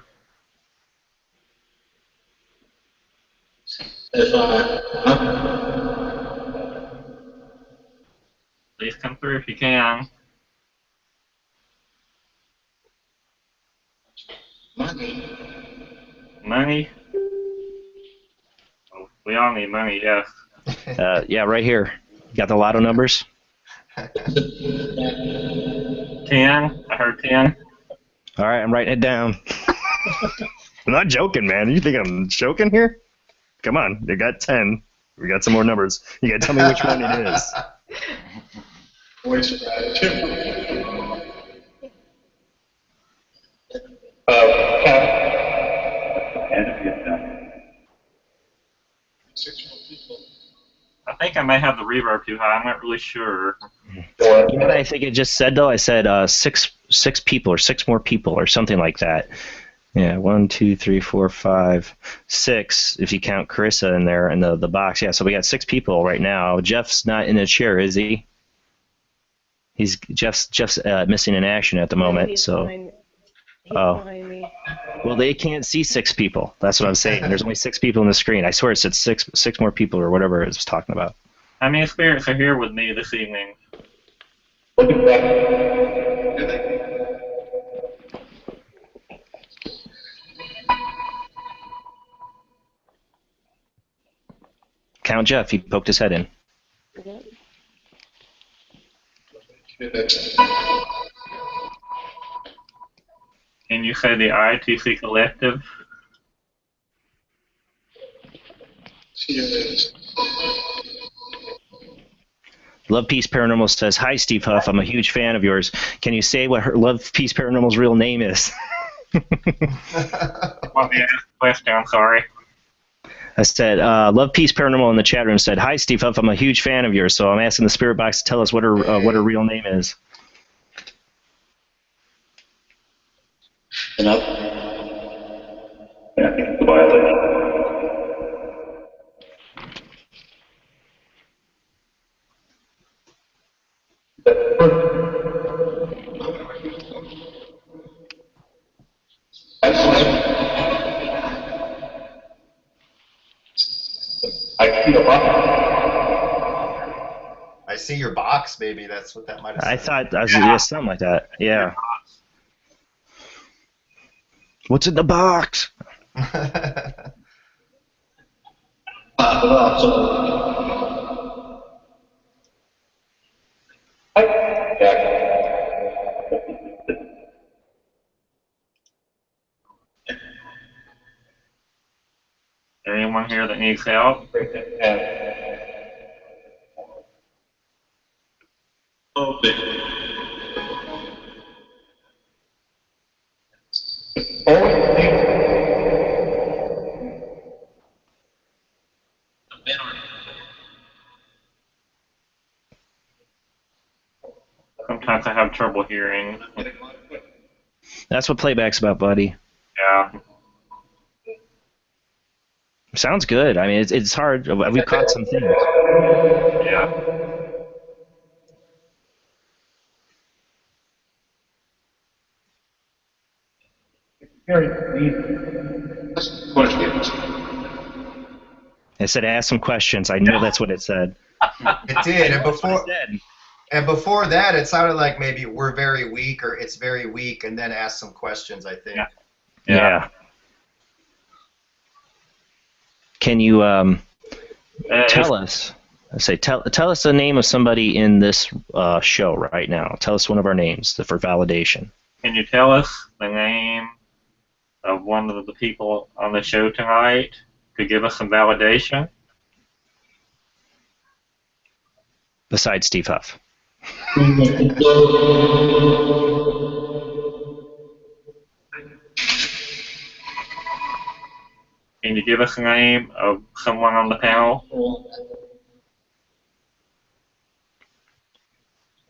Please come through if you can. Money? Oh, we all need money, yes. Yeah, right here. You got the lotto numbers? 10. I heard 10. All right, I'm writing it down. I'm not joking, man. You think I'm joking here? Come on, you got 10. We got some more numbers. You got to tell me which one it is. I think I may have the reverb too high. I'm not really sure. You know what I think it just said, though? I said six people or 6 more people or something like that. Yeah, 1, 2, 3, 4, 5, 6, if you count Carissa in there in the box. Yeah, so we got 6 people right now. Jeff's not in the chair, is he? Jeff's missing in action at the moment. He's so. behind me. Well, they can't see 6 people. That's what I'm saying. There's only 6 people on the screen. I swear it said six more people or whatever it was talking about. How many spirits are here with me this evening? Count Jeff. He poked his head in. Can you say the ITC Collective? Love Peace Paranormal says, "Hi, Steve Huff. I'm a huge fan of yours. Can you say what her Love Peace Paranormal's real name is?" Want me to ask the question? I'm sorry. I said, Love Peace Paranormal in the chat room said, "Hi, Steve Huff. I'm a huge fan of yours. So I'm asking the Spirit Box to tell us what her real name is." I see your box, maybe that's what that might have said. I thought yeah, something like that. Yeah. What's in the box? Anyone here that needs help? Sometimes I have trouble hearing. That's what playback's about, buddy. Yeah. Sounds good. I mean, it's hard. We've caught some things. Yeah. Questions. I said ask some questions. I know that's what it said. It did, and before that, it sounded like maybe we're very weak or it's very weak, and then ask some questions, I think. Yeah. Can you tell us? Tell us the name of somebody in this show right now. Tell us one of our names for validation. Can you tell us the name of one of the people on the show tonight to give us some validation? Besides Steve Huff. Can you give us the name of someone on the panel?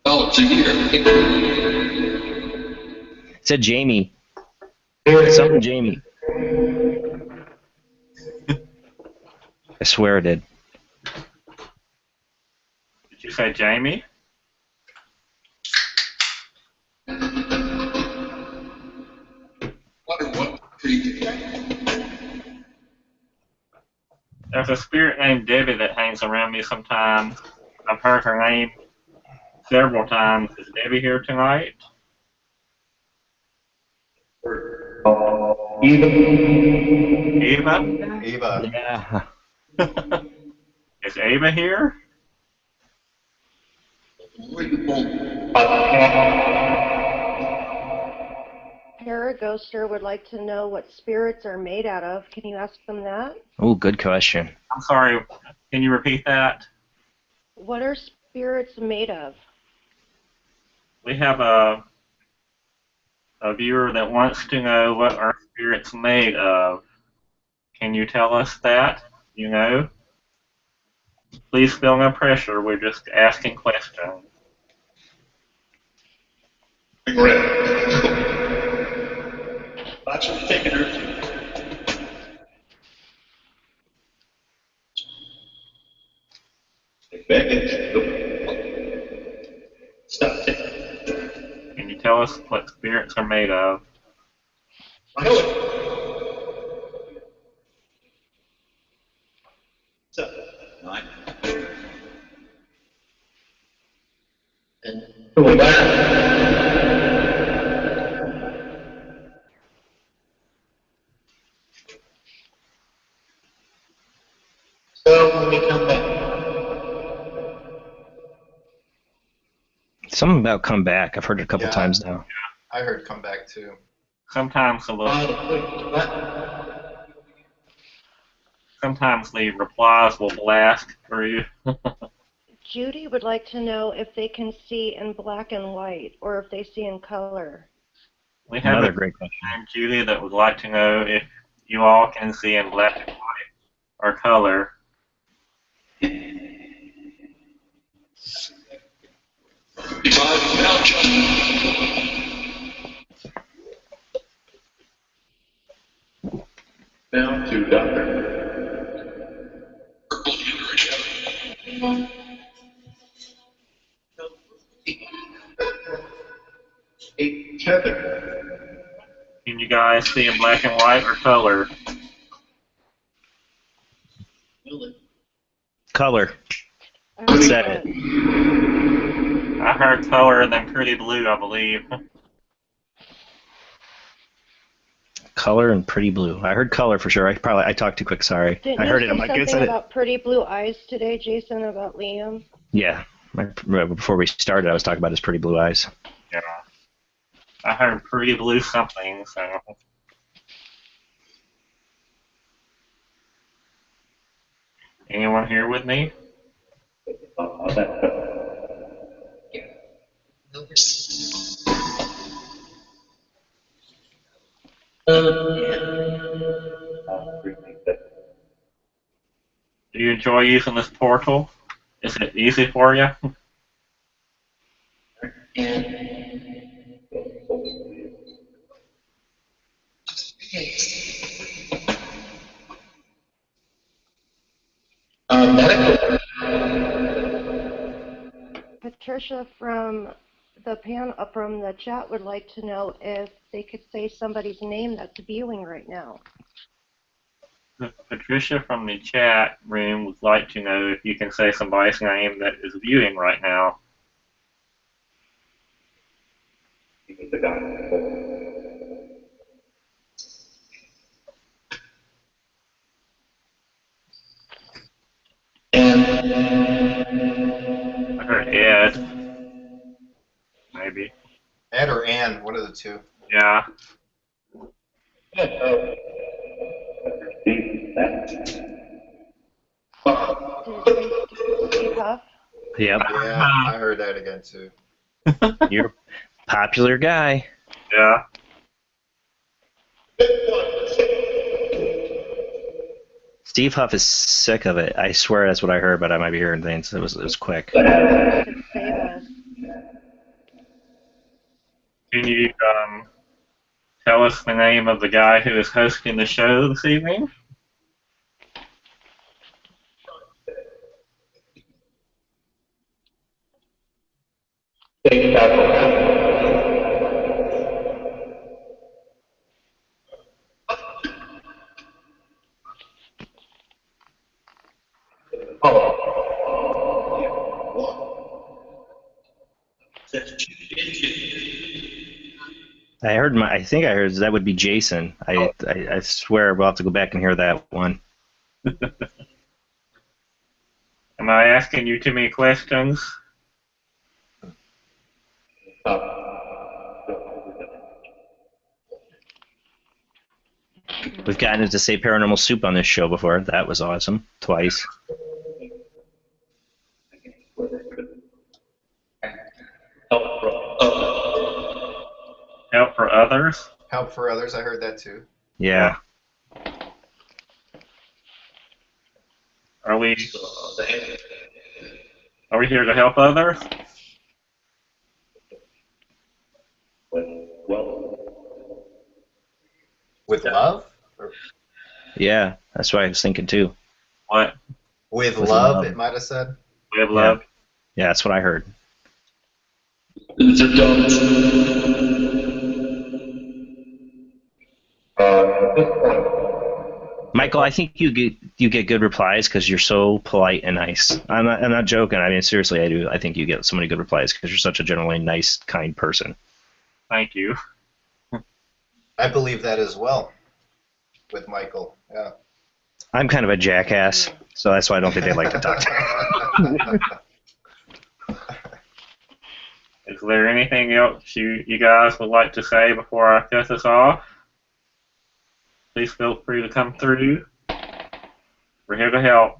Oh, it's a year. It said Jamie. Something Jamie. I swear it did. Did you say Jamie? There's a spirit named Debbie that hangs around me sometimes. I've heard her name several times. Is Debbie here tonight? Eva? Eva. Yeah. Is Ava here? Paraghoster would like to know what spirits are made out of. Can you ask them that? Oh, good question. I'm sorry. Can you repeat that? What are spirits made of? We have a viewer that wants to know what our spirit's made of. Can you tell us that? You know? Please feel no pressure. We're just asking questions. Lots of thinking. Stop it. Can you tell us what spirits are made of? I know it. So, 9. And go back. So when we come back. Something about come back. I've heard it a couple times now. I heard come back too. Sometimes the replies will blast for you. Judy would like to know if they can see in black and white or if they see in color. We have another great question. Judy that would like to know if you all can see in black and white or color. Down to Doctor. A tether. Can you guys see in black and white or color? Color. Who said it? I heard color and then pretty blue, I believe. Color and pretty blue. I heard color for sure. I talked too quick. Sorry. Didn't I heard you it. I'm say like, something about pretty blue eyes today, Jason, about Liam? Yeah. Before we started, I was talking about his pretty blue eyes. Yeah. I heard pretty blue something, so. Anyone here with me? Do you enjoy using this portal? Is it easy for you? Patricia from from the chat would like to know if they could say somebody's name that's viewing right now. Patricia from the chat room would like to know if you can say somebody's name that is viewing right now. I heard Ed. Maybe. Ed or Ann, one of the two. Yeah. Steve Huff? Yep. Yeah, I heard that again too. You're a popular guy. Yeah. Steve Huff is sick of it. I swear that's what I heard, but I might be hearing things. It was quick. Should save us. Can you tell us the name of the guy who is hosting the show this evening? I think I heard that would be Jason. I swear we'll have to go back and hear that one. Am I asking you too many questions? We've gotten to say Paranormal Soup on this show before. That was awesome. Twice. Help for others? Help for others, I heard that too. Yeah. Are we here to help others? With love? Yeah, that's what I was thinking too. What? With love, it might have said. With love? Yeah, that's what I heard. Michael, I think you get good replies because you're so polite and nice. I'm not joking. I mean, seriously, I do. I think you get so many good replies because you're such a generally nice, kind person. Thank you. I believe that as well. With Michael, yeah. I'm kind of a jackass, so that's why I don't think they like to talk to me. Is there anything else you guys would like to say before I cut this off? Please feel free to come through. We're here to help.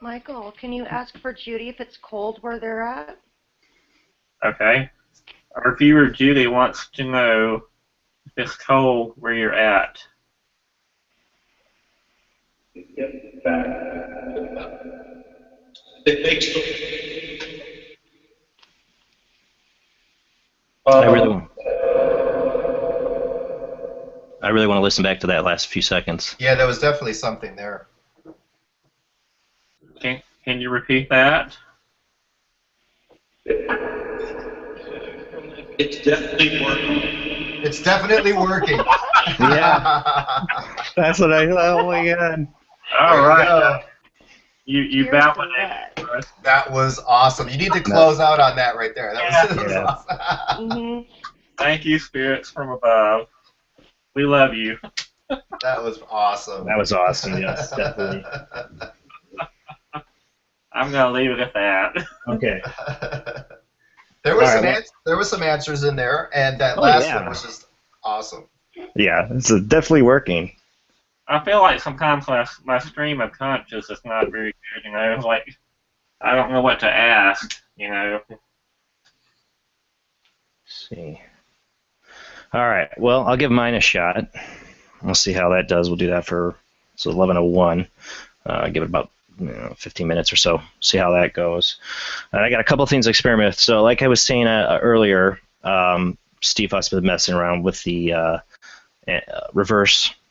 Michael, can you ask for Judy if it's cold where they're at? Okay. Our viewer Judy wants to know if it's cold where you're at. I really want to listen back to that last few seconds. Yeah, there was definitely something there. Can you repeat that? It's definitely working. It's definitely working. Yeah. That's what I thought. Oh my god. All right. You validated it. That was awesome. You need to close out on that right there. That was awesome. Thank you, spirits from above. We love you. That was awesome. That was awesome. Yes, definitely. I'm gonna leave it at that. Okay. There was some answers in there, and that last one was just awesome. Yeah, it's definitely working. I feel like sometimes my stream of conscious is not very good, you know, like I don't know what to ask, you know. see. All right. Well, I'll give mine a shot. We'll see how that does. We'll do that for 11:01. Give it about 15 minutes or so. See how that goes. And I got a couple things to experiment with. So, like I was saying earlier, Steve Huff's been messing around with the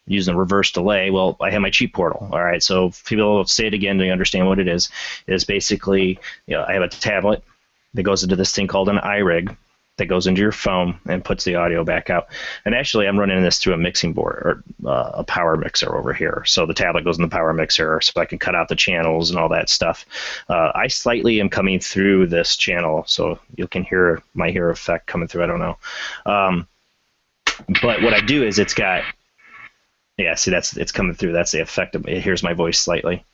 using reverse delay. Well, I have my cheat portal. All right. So, if people say it again, they understand what it is. It's basically, I have a tablet that goes into this thing called an iRig that goes into your phone and puts the audio back out. And actually, I'm running this through a mixing board or a power mixer over here. So the tablet goes in the power mixer so I can cut out the channels and all that stuff. I slightly am coming through this channel, so you can might hear effect coming through. I don't know. But what I do is it's got, see, it's coming through. That's the effect of it. Here's my voice slightly.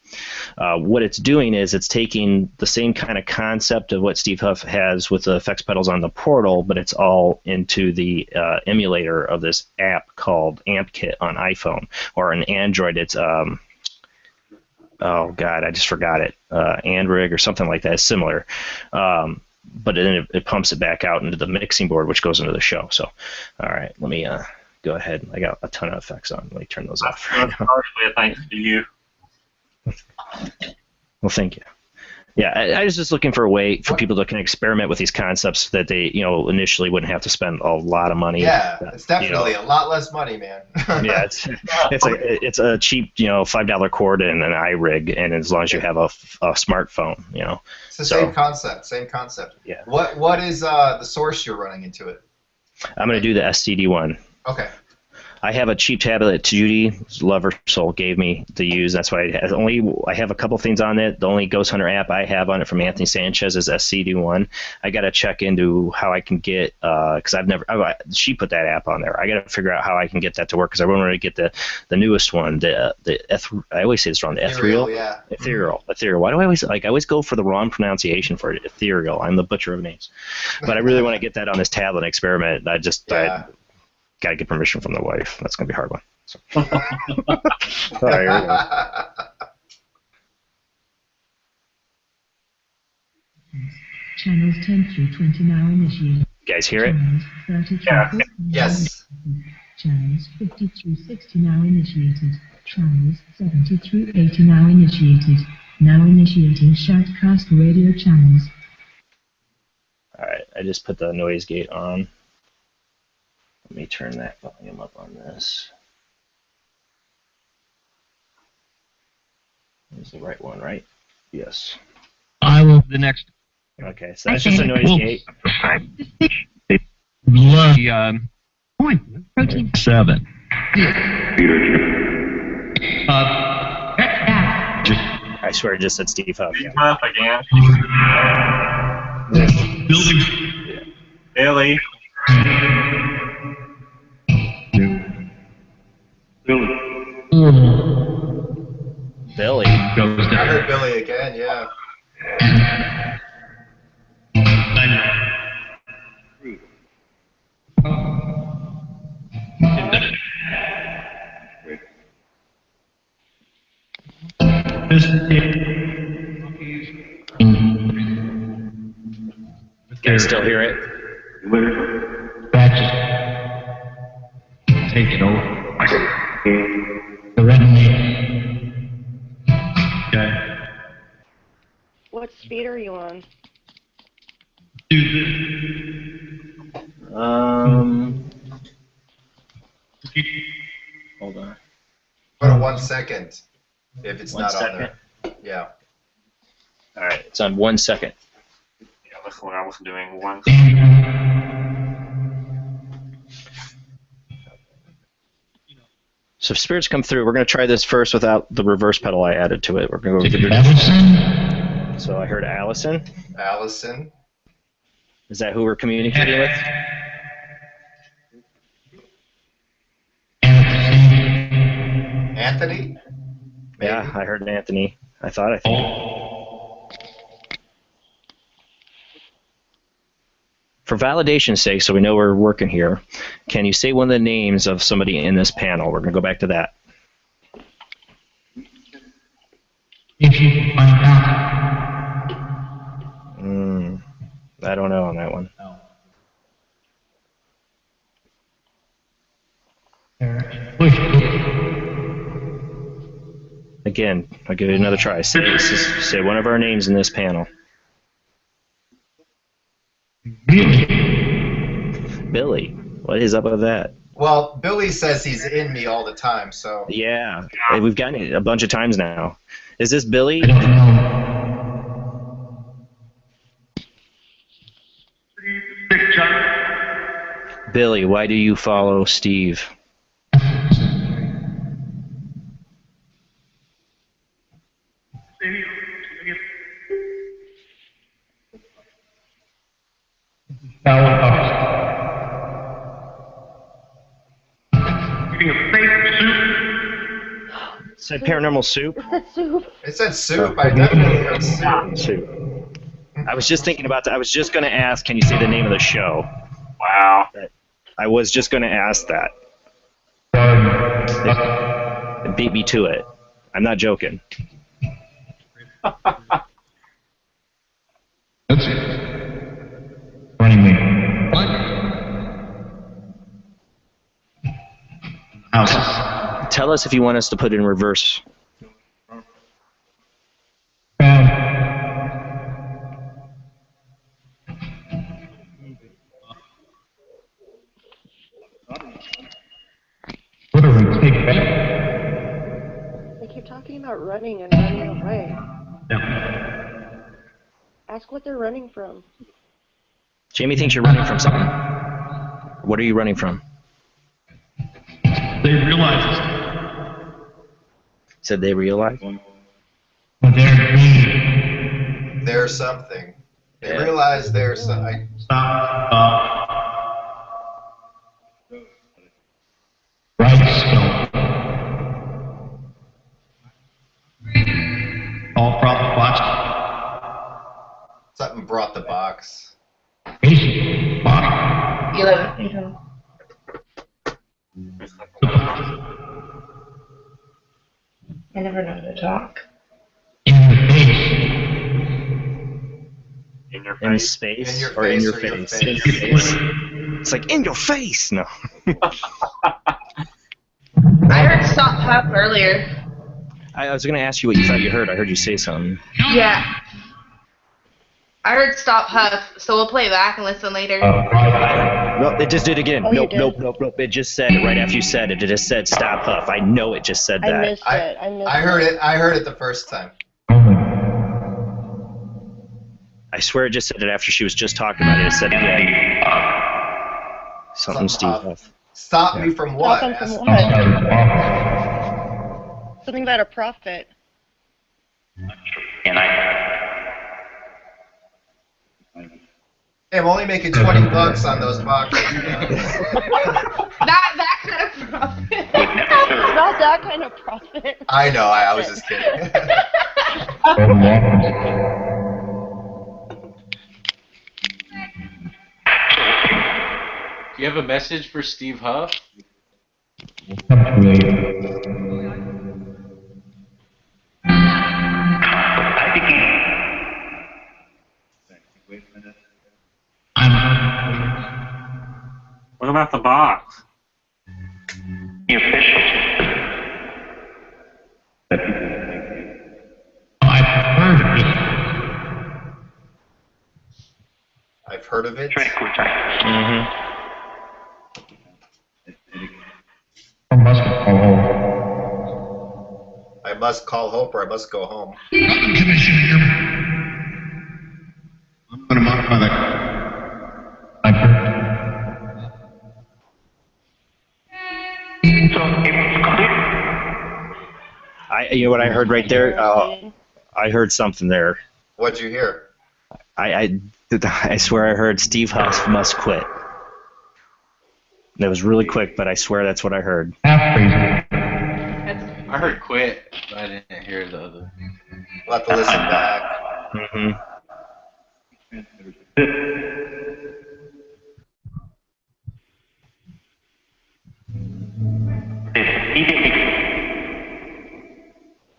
What it's doing is it's taking the same kind of concept of what Steve Huff has with the effects pedals on the portal, but it's all into the emulator of this app called AmpKit on iPhone, or an Android. It's oh god, I just forgot it. Andrig or something like that. It's similar. But then it pumps it back out into the mixing board, which goes into the show. So, all right, let me go ahead. I got a ton of effects on. Let me turn those off. Partially a thanks to you. Well, thank you. Yeah, I was just looking for a way for people to experiment with these concepts that they, initially wouldn't have to spend a lot a Yeah, it's definitely a lot less money, man. Yeah, it's a cheap, $5 cord and an iRig, and as long as you have a smartphone, It's the same concept. Yeah. What is the source you're running into it? I'm going to do the STD one. Okay. I have a cheap tablet that Judy, lover soul, gave me to use. That's why I have a couple things on it. The only Ghost Hunter app I have on it from Anthony Sanchez is SCD1. I got to check into how I can get, because she put that app on there. I got to figure out how I can get that to work, because I want to get the newest one. I always say this wrong. The Ethereal. Yeah. Ethereal. Why do I always go for the wrong pronunciation for it? Ethereal. I'm the butcher of names. But I really want to get that on this tablet and experiment. Got to get permission from the wife. That's going to be a hard one. So. All right, here we go. Channels 10 through 20 now initiated. You guys hear it? Channels 30 Yeah. through 50 Yes. Channels 50 through 60 now initiated. Channels 70 through 80 now initiated. Now initiating shoutcast radio channels. All right, I just put the noise gate on. Let me turn that volume up on this. This is the right one, right? Yes. I will the next. Okay, so that's just a noise gate. Protein 7. I swear it just said Steve Huff. Steve Huff again. Building. Billy. Billy. I heard Billy again, yeah. Can you still hear it? Take it over. The red. Okay. What speed are you on? Hold on. Put a 1 second if it's 1 not second. on there. Yeah. All right, it's on 1 second. Yeah, that's what I was doing. One. So if spirits come through, we're going to try this first without the reverse pedal I added to it. We're going to go with the So I heard Allison. Allison. Is that who we're communicating with? Anthony? Yeah, I heard Anthony. I think. For validation's sake, so we know we're working here, can you say one of the names of somebody in this panel? We're going to go back to that. I don't know on that one. I'll give it another try. Say one of our names in this panel. Billy. What is up with that? Well, Billy says he's in me all the time, so. Yeah, we've gotten it a bunch of times now. Is this Billy? Billy, why do you follow Steve? It said Paranormal Soup. It said soup. I definitely heard soup. Soup. I was just thinking about that. I was just going to ask, can you say the name of the show? Wow. I was just going to ask that. It beat me to it. I'm not joking. Running me. What? Tell us if you want us to put it in reverse. What do we take back? They keep talking about running and running away. Yeah. Ask what they're running from. Jamie thinks you're running from something. What are you running from? They realize Said they realize? There's something. They realize there's something. All problem watch. Something brought the box. I never know how to talk. In space or in your face? In your face. It's like, in your face! No. I heard Stop Huff earlier. I was going to ask you what you thought you heard. I heard you say something. Yeah. I heard Stop Huff, so we'll play back and listen later. No, it just did again. Oh, nope. It just said it right after you said it. It just said Stop Huff. I know it just said that. I missed it. I heard it. I heard it the first time. I swear it just said it after she was just talking about it. It said it again. Something Steve Huff. Stop me from what? Stop him from what? Something about a prophet. Hey, I'm only making $20 on those boxes. That kind of profit. Not that kind of profit. I know. I was just kidding. Do you have a message for Steve Huff? What about the box? I've heard of it. Mm-hmm. I must call Hope or I must go home. I'm going to modify that. You know what I heard right there? I heard something there. What'd you hear? I swear I heard Steve Huff must quit. That was really quick, but I swear that's what I heard. I heard quit, but I didn't hear the other. We'll have to listen back. Mm-hmm.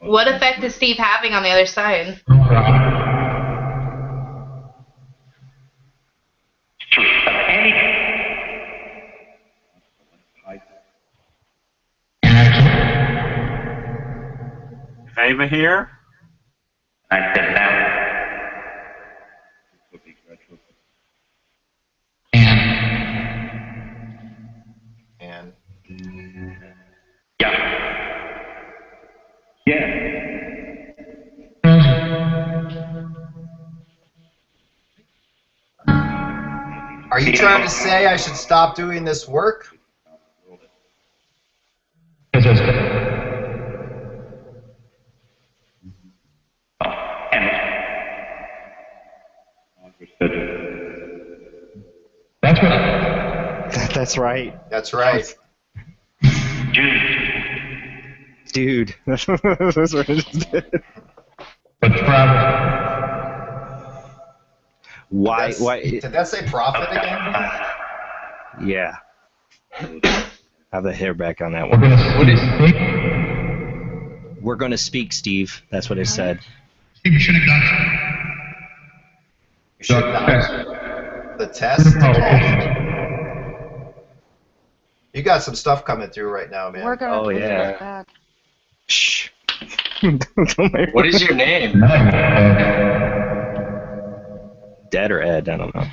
What effect is Steve having on the other side? over here? Active now. And are you trying to say I should stop doing this work? That's right. That's right. That's right. Dude. That's what it did. Why? Did that say profit again? Yeah. Have the hair back on that one. We're going to speak, Steve. That's what it said. Steve, you should have done You should not. The test? You got some stuff coming through right now, man. We're gonna put it back. Shh. What is your name? Dad or Ed? I don't know.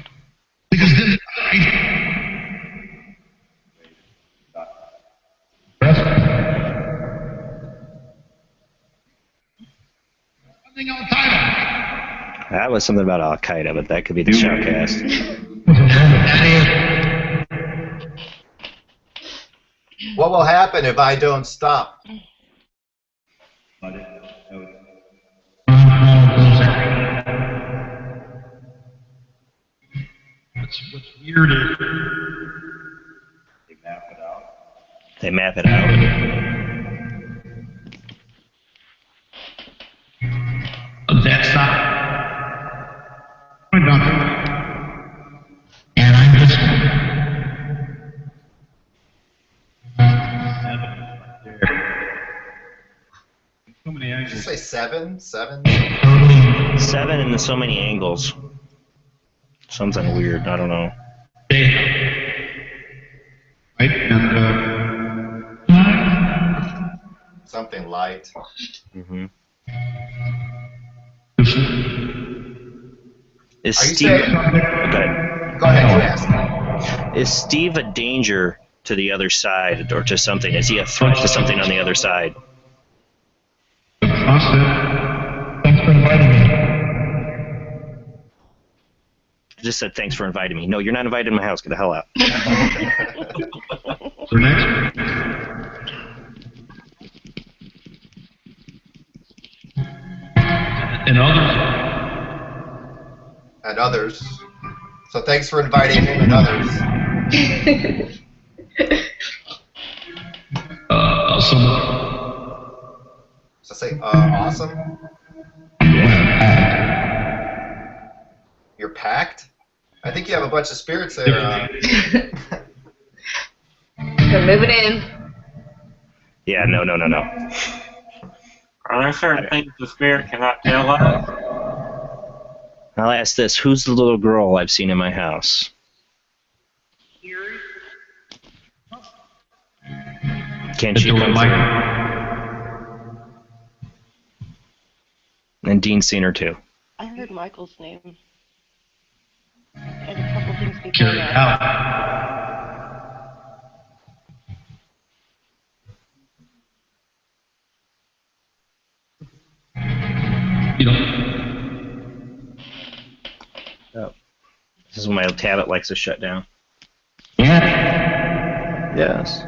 That was something about Al Qaeda, but that could be the shoutcast. What will happen if I don't stop? What's weird is They map it out. that's not. And I'm just. Did you say seven? Seven? 7 and so many angles. Something weird. I don't know. Right, and Something light. Mm-hmm. Are Is you Steve? saying? Go ahead. You ask. Is Steve a danger to the other side, or to something? Is he a threat to something on the other side? Thanks for inviting me. I just said thanks for inviting me. No, you're not invited to my house. Get the hell out. So next. And others. And others. So thanks for inviting him and others. So say, awesome. You're packed? I think you have a bunch of spirits there. So move it in. Yeah, no. Are there certain things the spirit cannot tell us? I'll ask this. Who's the little girl I've seen in my house? Can she come through? And Dean's seen her too. I heard Michael's name. And a couple things before that. Oh. This is when my tablet likes to shut down. Yeah. Yes.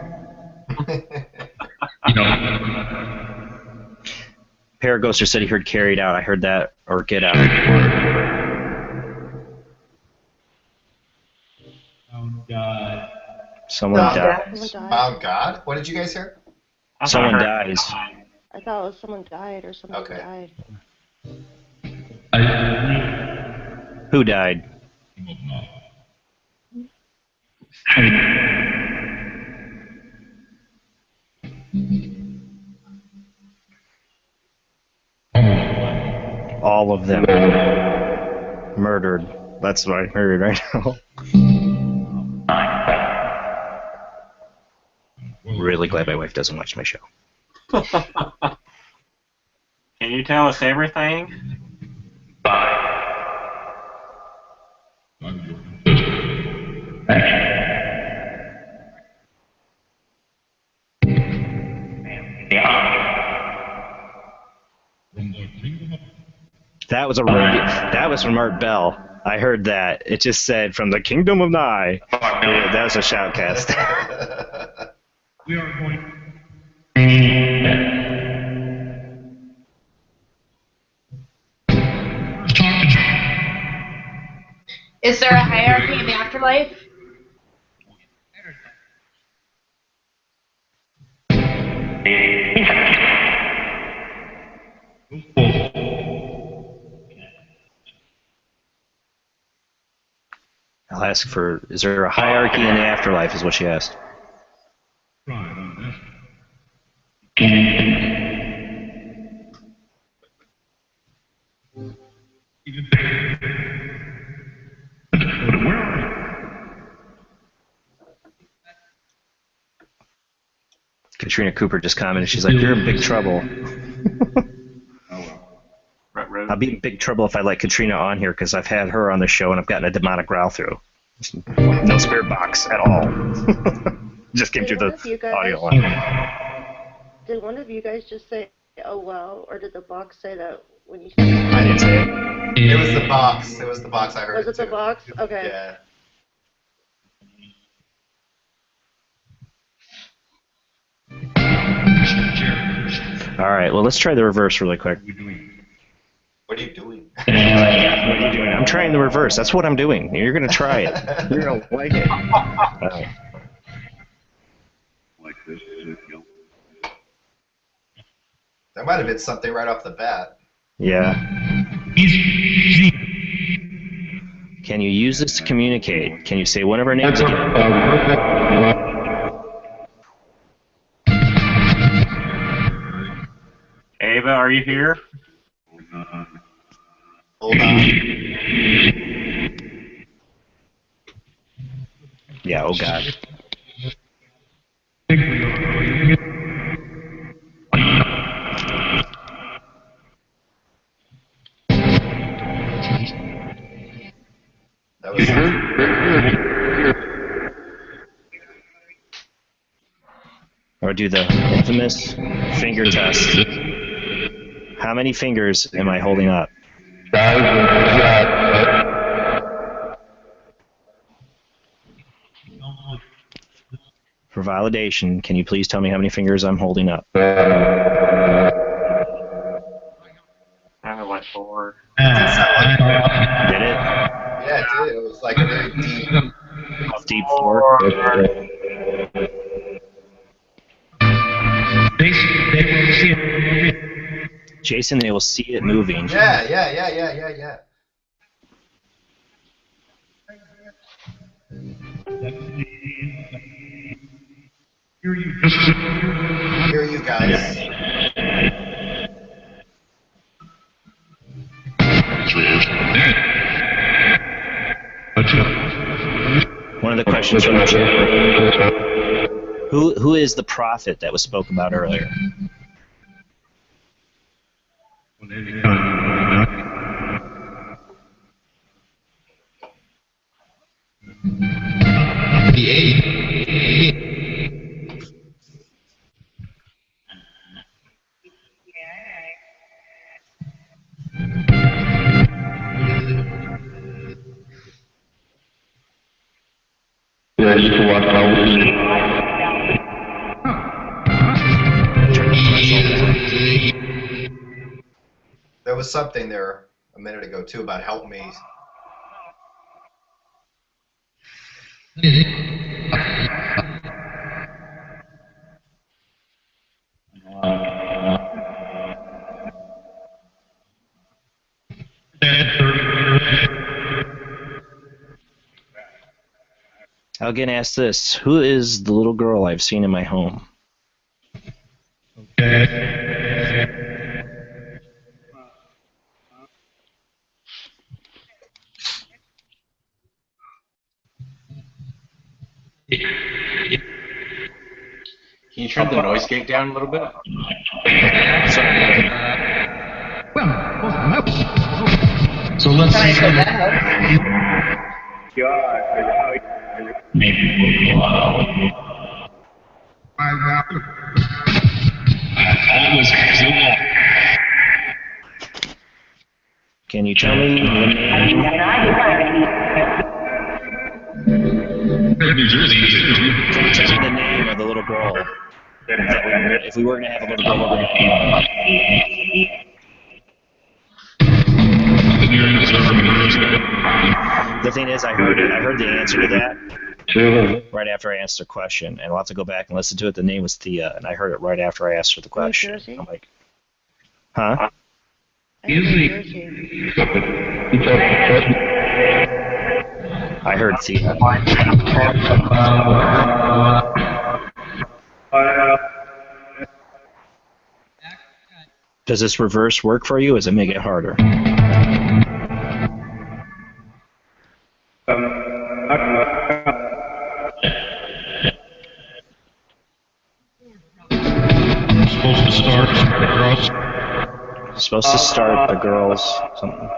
Paraghoster said he heard carried out. I heard that, or get out. Oh, God. Someone dies. Oh, God? What did you guys hear? Someone dies. I thought it was someone died or something died. Who died? All of them murdered. That's what I heard right now. Really glad my wife doesn't watch my show. you tell us everything? That was that was from Art Bell. I heard that. It just said from the Kingdom of Nye. Yeah, that was a shoutcast. We are going. Is there a hierarchy in the afterlife? I'll ask for, is there a hierarchy in the afterlife, is what she asked. Katrina Cooper just commented, she's like, you're in big trouble. I'll be in big trouble if I let Katrina on here, because I've had her on the show and I've gotten a demonic growl through. No spirit box at all. Just came through the audio line. Did one of you guys just say, oh wow, or did the box say that when you said it? I didn't say it. It was the box. It was the box I heard. Was it the box? Okay. Yeah. All right, well, let's try the reverse really quick. What are you doing? What are you doing? I'm trying the reverse. That's what I'm doing. You're going to try it. You're going to like it. Like this. That might have been something right off the bat. Yeah. Can you use this to communicate? Can you say one of our names again? Ava, are you here? Hold on. Yeah, oh God. That was Or do the infamous finger test. How many fingers am I holding up? For validation, can you please tell me how many fingers I'm holding up? I have like 4. Did it? Yeah, it did. It was like a very deep 4. Jason, they will see it moving. Yeah. Hear you guys. One of the questions from the chat. Who is the prophet that was spoken about earlier? The 8. There was something there a minute ago too about help me. I'll again ask this. Who is the little girl I've seen in my home? Can you turn the noise gate down a little bit? So let's see. Maybe we'll go out. Always has a walk. Can you tell me the name? New Jersey. Can you tell me the name of the little girl? If we were going to have a little girl over the thing is, I heard the answer to that right after I asked the question, and I'll have to go back and listen to it. The name was Thea, and I heard it right after I asked her the question. New Jersey? I'm like, huh? I heard Thea. Does this reverse work for you, or does it make it harder? Supposed to start the girls. Supposed to start the girls. Something.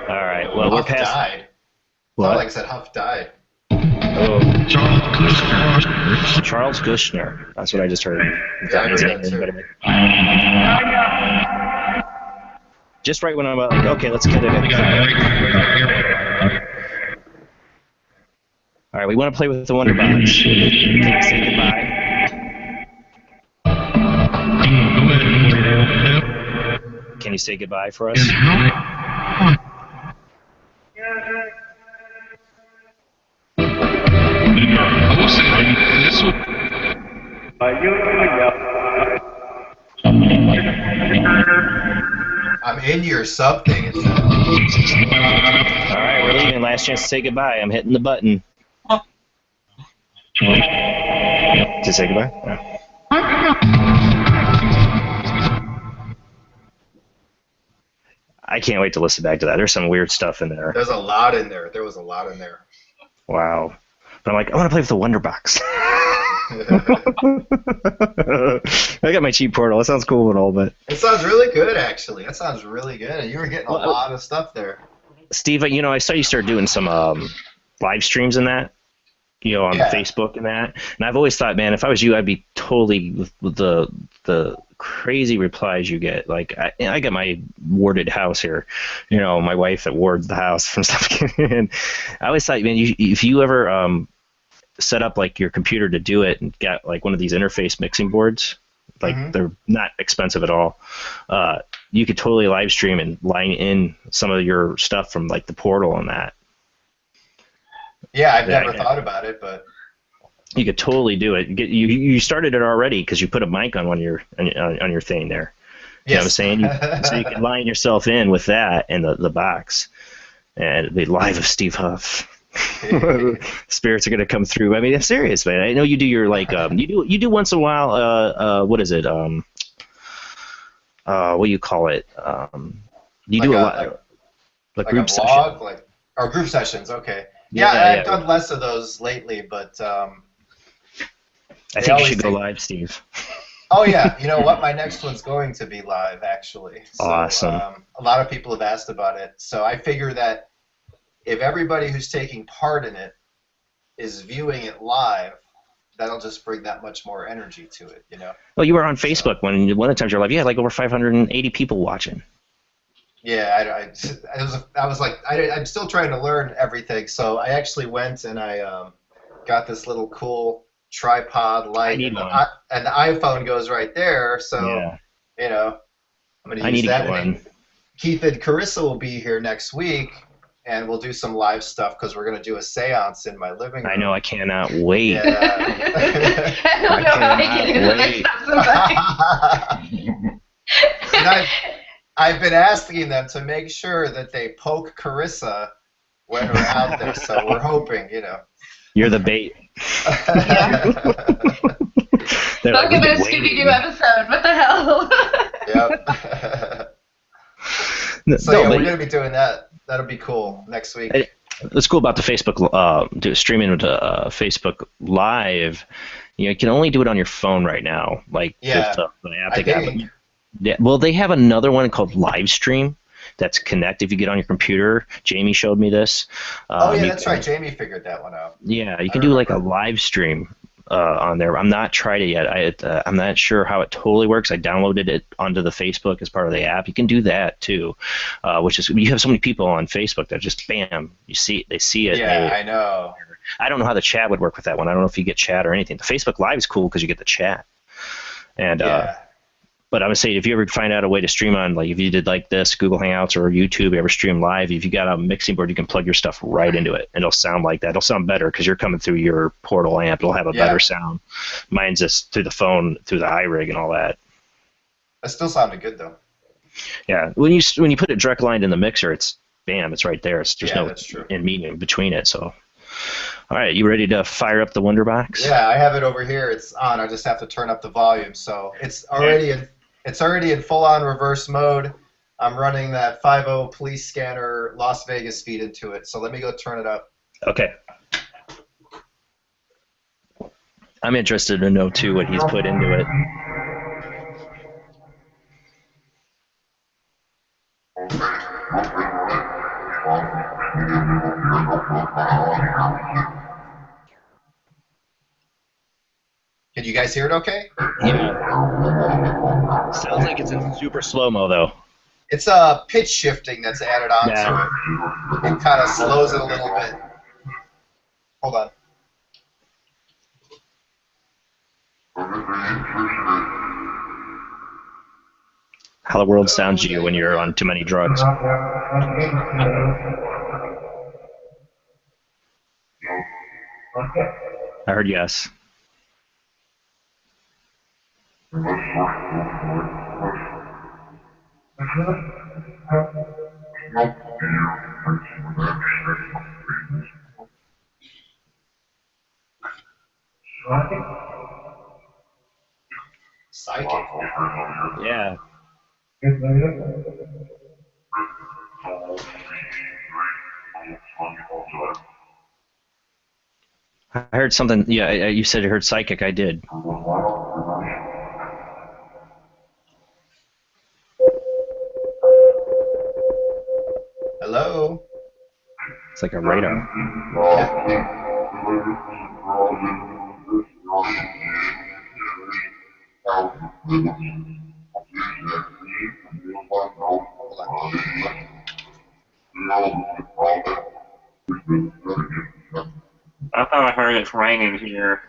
All right. Well, we're Huff past. died. What? Sounded like I said Huff died. Oh, Charles Kushner. That's what I just heard. Yeah, I heard that too. Just right when I'm like, okay, let's get it. All right, we want to play with the Wonderbox. Can you say goodbye? Can you say goodbye for us? I'm in your sub thing. All right, we're leaving. Last chance to say goodbye. I'm hitting the button. To say goodbye? Yeah. I can't wait to listen back to that. There's some weird stuff in there. There's a lot in there. There was a lot in there. Wow. But I'm like, I want to play with the Wonderbox. I got my cheap portal. That sounds cool and all, but... It sounds really good, actually. That sounds really good. And you were getting a lot of stuff there. Steve, you know, I saw you start doing some live streams in that, you know, on Facebook and that. And I've always thought, man, if I was you, I'd be totally with the crazy replies you get. Like, I got my warded house here. You know, my wife that wards the house from stuff. And I always thought, man, if you ever set up like your computer to do it and got like one of these interface mixing boards, like they're not expensive at all, you could totally live stream and line in some of your stuff from like the portal and that. Yeah, I've never thought about it, but you could totally do it. You started it already because you put a mic on your thing there. You know what I'm saying? So you can line yourself in with that and the box, and it'd be live of Steve Huff. Spirits are gonna come through. I mean, I'm serious, man. I know you do your like you do once in a while. What is it? What do you call it? You do a lot like group sessions. Or group sessions. Okay. Yeah, I've done less of those lately, but I think you should go live, Steve. Oh yeah, you know what? My next one's going to be live, actually. So, awesome. A lot of people have asked about it, so I figure that if everybody who's taking part in it is viewing it live, that'll just bring that much more energy to it, you know? Well, you were on Facebook when one of the times you're live. You had like over 580 people watching. Yeah, I'm still trying to learn everything, so I actually went and I got this little cool tripod light, and the iPhone goes right there, so, you know, I'm going to use that. One. Keith and Carissa will be here next week, and we'll do some live stuff because we're going to do a seance in my living room. I know, I cannot wait. Yeah. I cannot wait. I've been asking them to make sure that they poke Carissa when we're out there, so we're hoping, You're the bait. They're Don't like, give "We've it a been Scooby-Doo waiting." episode. What the hell? Yep. So No, yeah, but we're gonna be doing that. That'll be cool next week. what's cool about the Facebook streaming to Facebook Live, you can only do it on your phone right now. Like Yeah, the app I they got. think. Yeah, well, they have another one called Livestream that's Connect. If you get on your computer, Jamie showed me this. Oh yeah, you that's can- right. Jamie figured that one out. Yeah, you can do like a live stream on there. I'm not tried it yet. I'm not sure how it totally works. I downloaded it onto the Facebook as part of the app. You can do that too, which is you have so many people on Facebook that just bam, they see it. Yeah, I know. I don't know how the chat would work with that one. I don't know if you get chat or anything. The Facebook Live is cool because you get the chat. And but I would say if you ever find out a way to stream on, like if you did like this, Google Hangouts or YouTube, ever stream live, if you got a mixing board, you can plug your stuff right into it, and it'll sound like that. It'll sound better because you're coming through your portal amp. It'll have a better sound. Mine's just through the phone, through the iRig and all that. That still sounded good though. Yeah, when you put it direct lined in the mixer, it's bam, it's right there. There's no that's true. in medium between it. So, all right, you ready to fire up the Wonderbox? Yeah, I have it over here. It's on. I just have to turn up the volume. So it's already in full-on reverse mode. I'm running that 5.0 police scanner Las Vegas feed into it. So let me go turn it up. Okay. I'm interested to know too what he's put into it. Can you guys hear it okay? Yeah. Sounds like it's in super slow-mo, though. It's pitch shifting that's added onto it. It kind of slows it a little bit. Hold on. How the world sounds to you when you're on too many drugs. I heard yes. Psychic. Yeah. I heard something. Yeah, you said you heard psychic. I did. Hello? It's like a radar. I thought I heard it's raining here.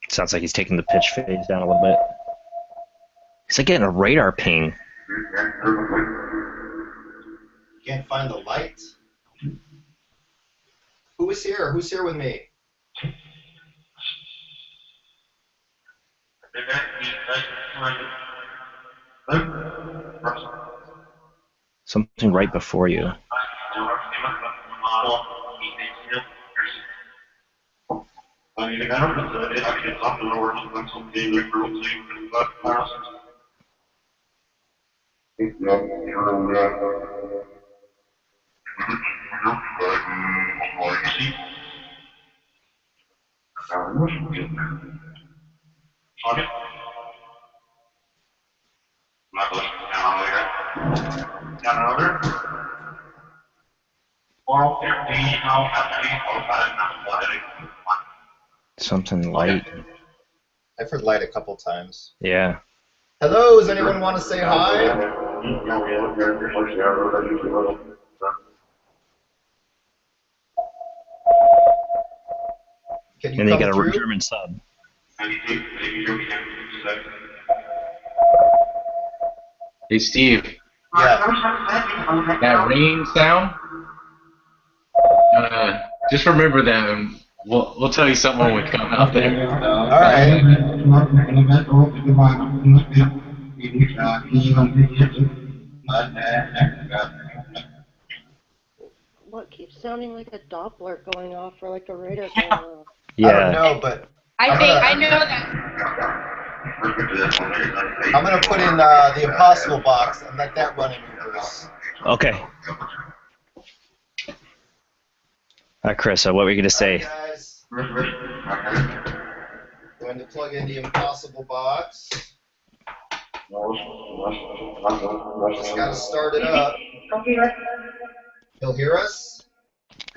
Sounds like he's taking the pitch phase down a little bit. He's like getting a radar ping. Can't find the light. Who is here? Who's here with me? Something right before you. Something light. I've heard light a couple times. Yeah. Hello, does anyone want to say hi? Can you And they come got a through? German sub. Hey, Steve. Yeah. That rain sound? Just remember that, and we'll tell you something when we come out there. All right. What keeps sounding like a Doppler going off or like a radar going off? Yeah. I don't know, but I know that. I'm gonna put in the Impossible Box and let that run in reverse. Okay. All right, Carissa, what were you going to say? Guys, going to plug in the Impossible Box. Just gotta start it up. He'll hear us.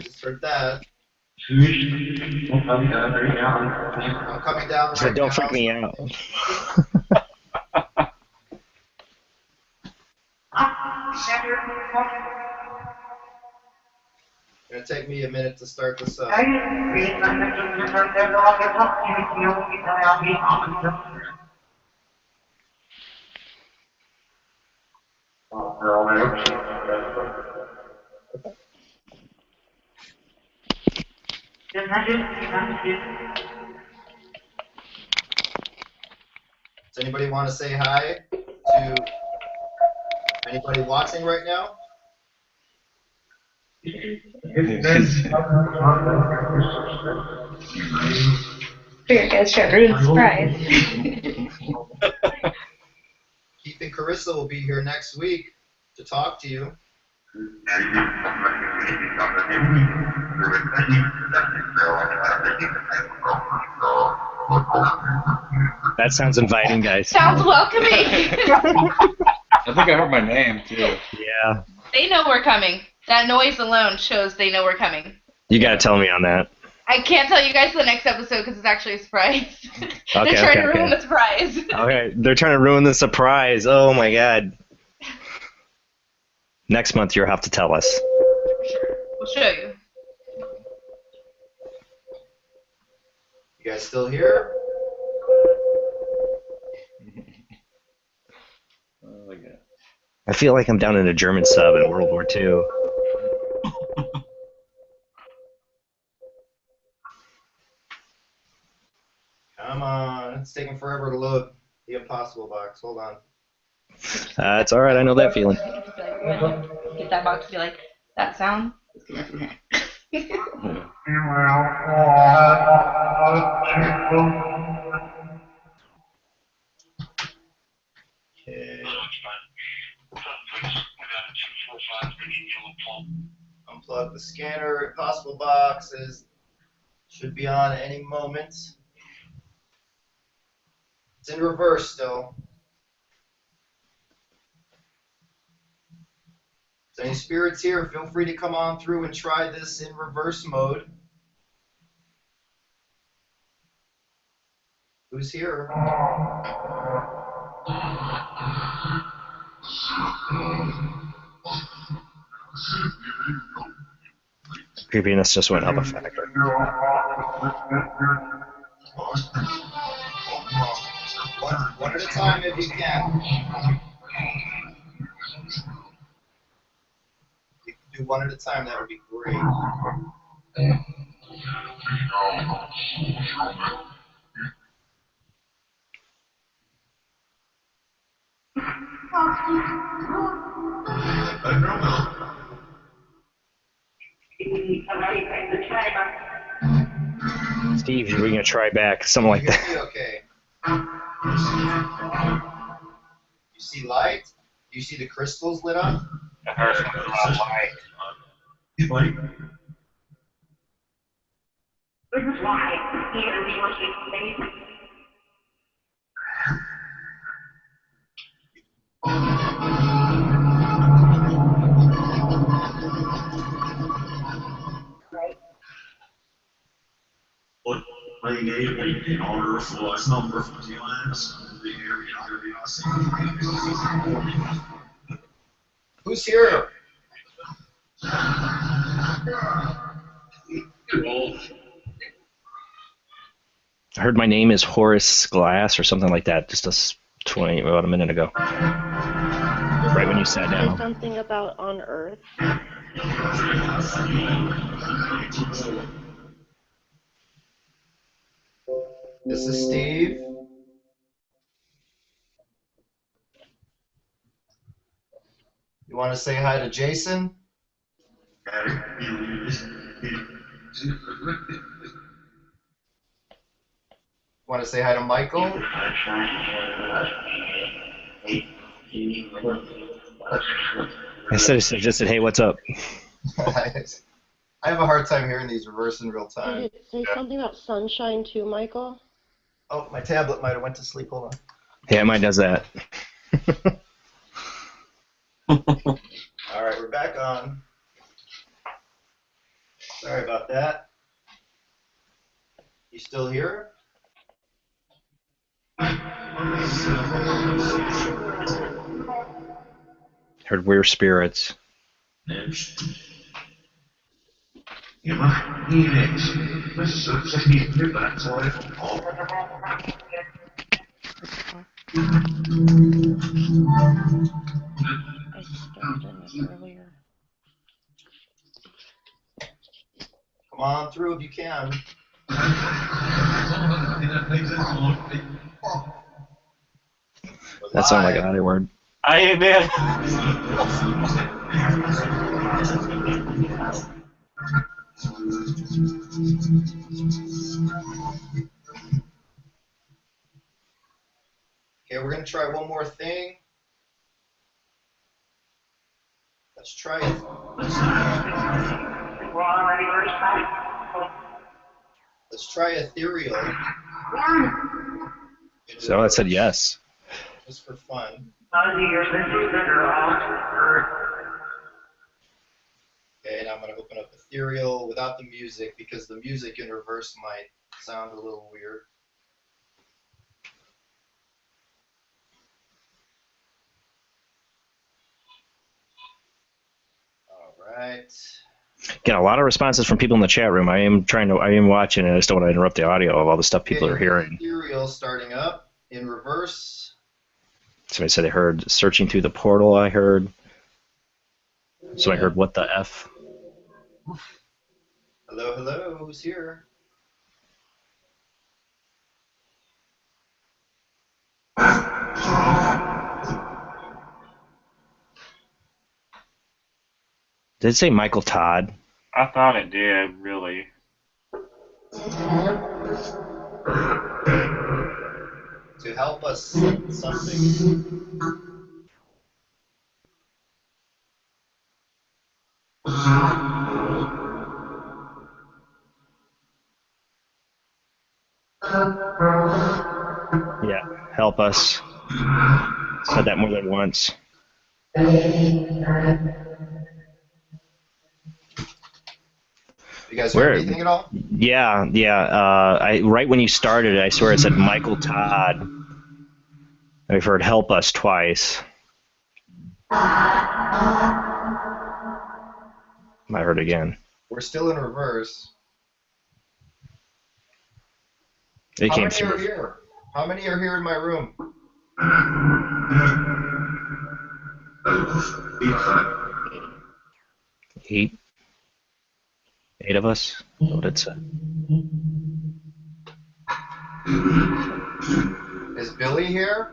Just heard that. I'm coming down right Don't now. freak me out. It's gonna take me a minute to start this up. Does anybody want to say hi to anybody watching right now? Figure you guys trying to ruin the surprise. Keith and Carissa will be here next week to talk to you. That sounds inviting, guys. Sounds welcoming. I think I heard my name, too. Yeah. They know we're coming. That noise alone shows they know we're coming. You got to tell me on that. I can't tell you guys the next episode because it's actually a surprise. Okay, They're trying to ruin the surprise. Okay, they're trying to ruin the surprise. Oh, my God. Next month, you'll have to tell us. We'll show you. You guys still here? Oh, my God. I feel like I'm down in a German sub in World War II. Come on, it's taking forever to load the Impossible Box. Hold on. It's all right. I know that feeling. Get that box to be like, that sound is coming from here. Okay. Unplug the scanner. Impossible Box should be on any moment. It's in reverse still. So any spirits here, feel free to come on through and try this in reverse mode. Who's here? Creepiness just went up a factor. One at a time if you can. If you can do one at a time, that would be great. Steve, we're going to try back. Something like that. Okay. You see light? You see the crystals lit up? I heard something about light. This is why here we must be in order for a number of lands. Who's here? I heard my name is Horace Glass or something like that just about a minute ago. Right when you sat Say down. something about on Earth. This is Steve. You want to say hi to Jason? Want to say hi to Michael? I just said, hey, what's up? I have a hard time hearing these reverse in real time. Did it say something about sunshine too, Michael? Oh, my tablet might have went to sleep. Hold on. Yeah, mine does that. All right, we're back on. Sorry about that. You still here? Heard weird spirits. I stepped in this earlier. Come on through if you can. That sounded like an audio word. I admit. Okay, we're going to try one more thing. Let's try it. Let's try ethereal. So I said yes. Just for fun. Okay, now I'm going to open up ethereal without the music because the music in reverse might sound a little weird. All right. Getting a lot of responses from people in the chat room. I am watching it. I just don't want to interrupt the audio of all the stuff people are hearing. Ethereal starting up in reverse. Somebody said they heard searching through the portal. I heard. So I heard what the F. Hello, hello. Who's here? Did it say Michael Todd? I thought it did, really. To help us something. Yeah, help us. Said that more than once. You guys heard anything at all? Yeah. Right when you started, I swear it said Michael Todd. I've heard help us twice. I heard it again. We're still in reverse. It How came many through. are here? How many are here in my room? 8 of us. What it said. Is Billy here?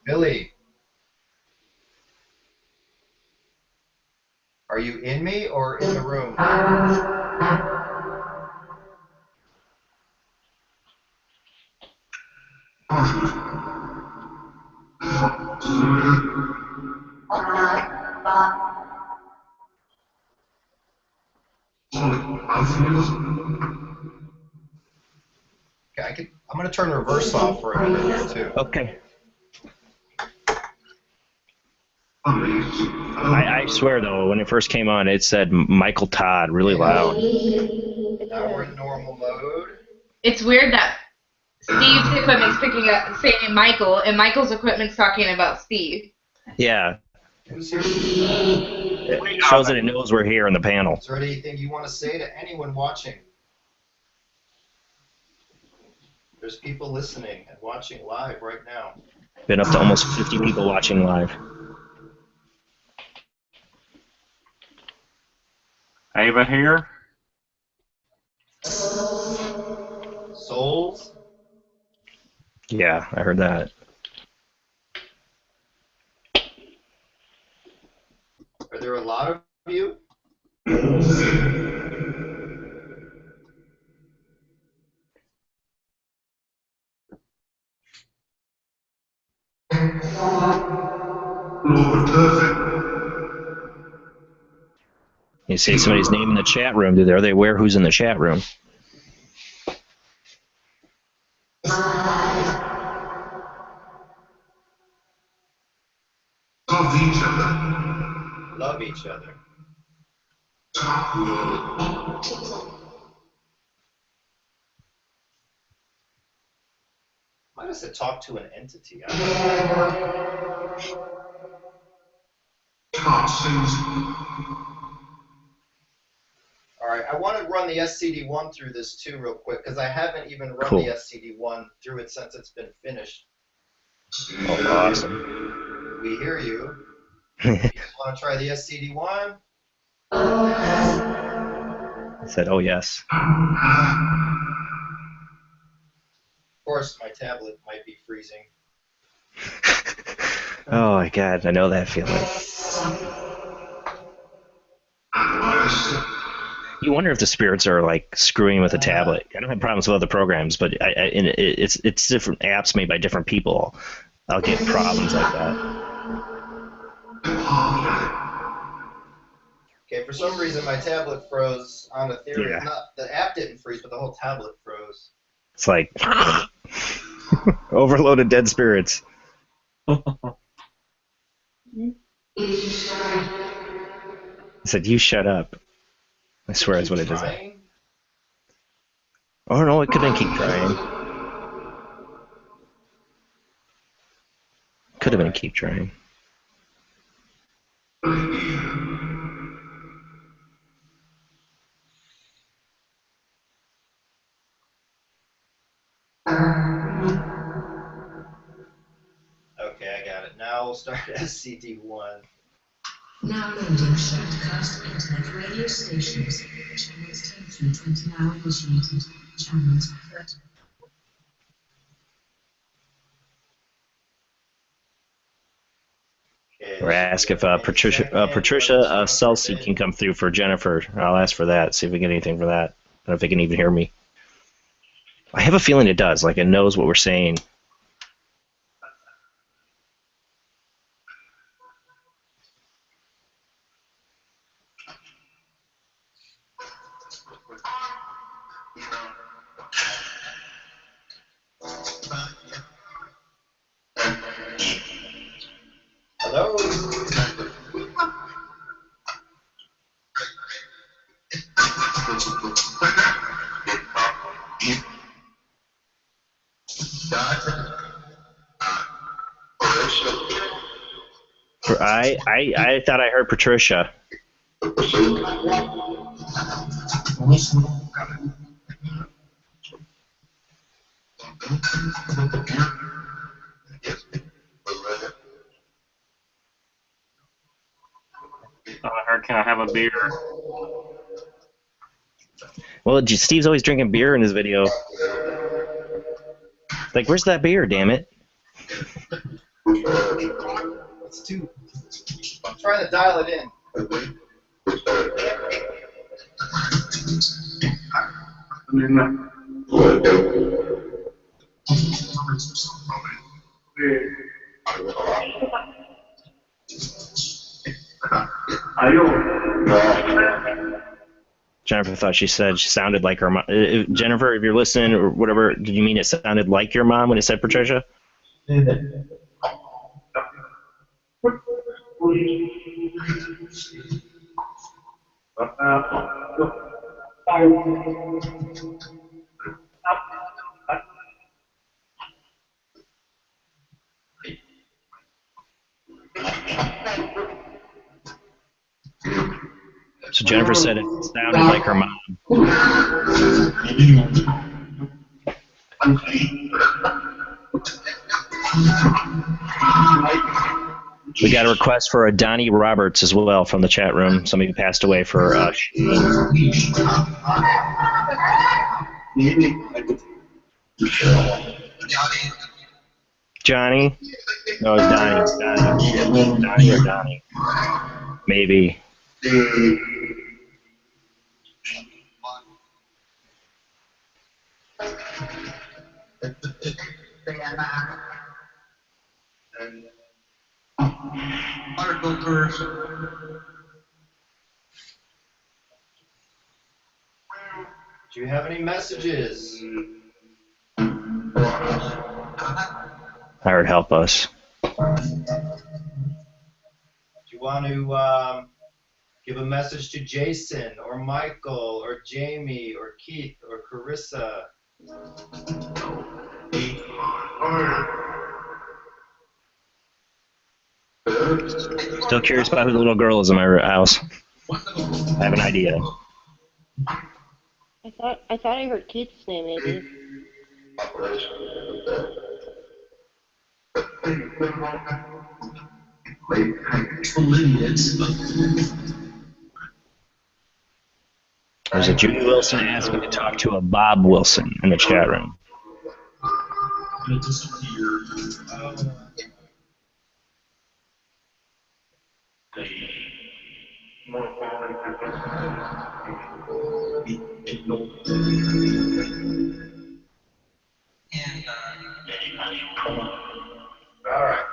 Billy. Are you in me or in the room? Okay, I'm going to turn reverse off for a minute too. Okay. I swear though, when it first came on, it said Michael Todd really loud. Now we're in normal mode. It's weird that Steve's equipment's picking up saying Michael, and Michael's equipment's talking about Steve. Yeah. Who's here? It shows that it knows we're here in the panel. Is there anything you want to say to anyone watching? There's people listening and watching live right now. Been up to almost 50 people watching live. Ava here? Souls? Yeah, I heard that. Are there a lot of you? You see somebody's name in the chat room. Are they aware who's in the chat room? Love each other. Love each other. Why does it talk to an entity? Alright, I want to run the SCD-1 through this too real quick, because I haven't even run the SCD-1 through it since it's been finished. Oh, awesome. We hear you. You guys want to try the SCD-1? I said, oh, yes. Of course, my tablet might be freezing. Oh, my God. I know that feeling. You wonder if the spirits are like screwing with the tablet. I don't have problems with other programs, but it's different apps made by different people. I'll get problems like that. Okay, for some reason my tablet froze on the theory. Yeah. Not the app didn't freeze, but the whole tablet froze. It's like overloaded dead spirits. I said, you shut up. I swear that's what it is. Oh, no, it couldn't keep trying. Could have been keep trying. Okay, I got it. Now we'll start SCD-1. Now loading shortcast internet radio stations. Channels 10 through 20 now initiated. Channels 30. Or ask if Patricia Celsi can come through for Jennifer. I'll ask for that, see if we get anything for that. I don't know if they can even hear me. I have a feeling it does, like it knows what we're saying. Hello? I thought I heard Patricia. I heard, can I have a beer? Well, Steve's always drinking beer in his video. Like, where's that beer, damn it? It's too... I'm trying to dial it in. Jennifer thought she said she sounded like her mom. Jennifer, if you're listening or whatever, did you mean it sounded like your mom when it said Patricia? So Jennifer said it sounded like her mom. We got a request for a Donnie Roberts as well from the chat room. Somebody who passed away for Johnny? No, it's Donnie. Donnie or Donnie? Maybe. Do you have any messages? I heard help us. Do you want to give a message to Jason or Michael or Jamie or Keith or Carissa? Still curious about who the little girl is in my house. I have an idea. I thought I heard Keith's name, maybe. There's a Judy Wilson asking to talk to a Bob Wilson in the chat room. All right.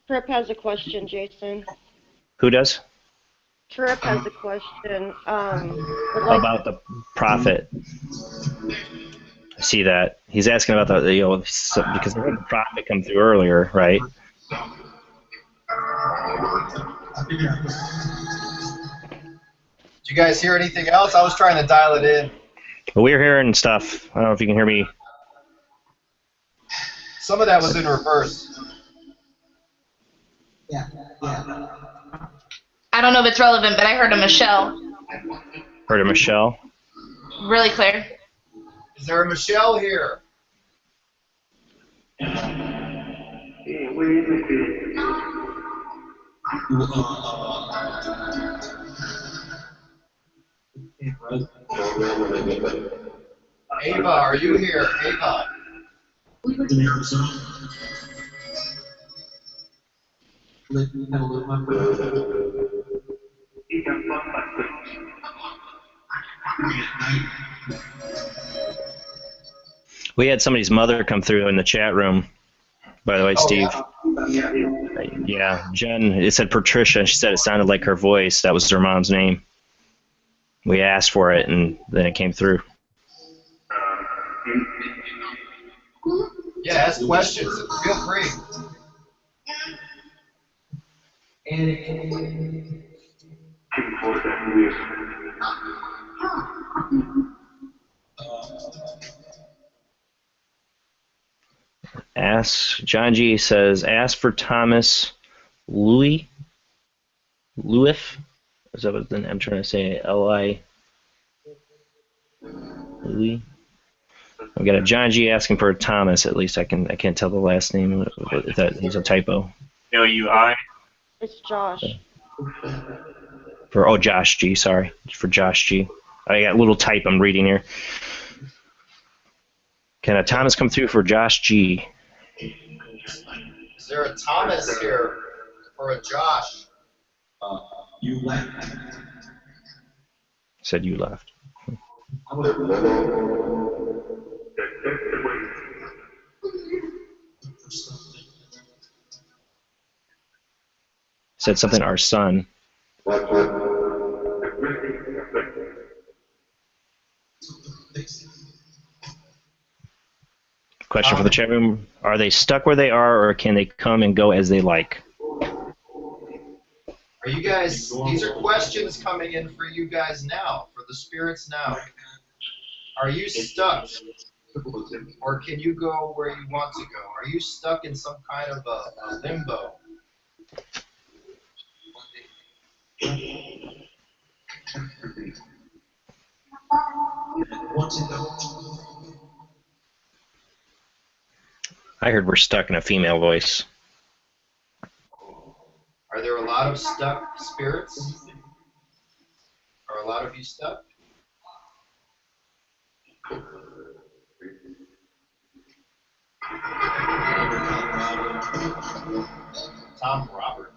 Trip has a question, Jason. Who does? Trip has a question. About the prophet. I see that. He's asking about the, because I heard the prophet come through earlier, right? Did you guys hear anything else? I was trying to dial it in. But we're hearing stuff. I don't know if you can hear me. Some of that was in reverse. I don't know if it's relevant, but I heard a Micheal. Heard a Micheal? Really clear. Is there a Micheal here? Ava, are you here? Ava. We had somebody's mother come through in the chat room, by the way, Steve. Yeah, Jen, it said Patricia. She said it sounded like her voice. That was her mom's name. We asked for it, and then it came through. Yeah, ask questions. Feel free. John G says, ask for Thomas Louis. Is that what I'm trying to say? L-I. Louis. I've got a John G asking for a Thomas. At least I can't tell the last name. If that he's a typo. L-U-I. It's Josh. For Josh G. Sorry, for Josh G. I got a little type I'm reading here. Can a Thomas come through for Josh G? Is there a Thomas here or a Josh? You left. Said you left. Said something, our son. Question for the chat room. Are they stuck where they are, or can they come and go as they like? Are you guys, these are questions coming in for you guys now, for the spirits now. Are you stuck? Or can you go where you want to go? Are you stuck in some kind of a limbo? I heard we're stuck in a female voice. Are there a lot of stuck spirits? Are a lot of you stuck? Tom Robert.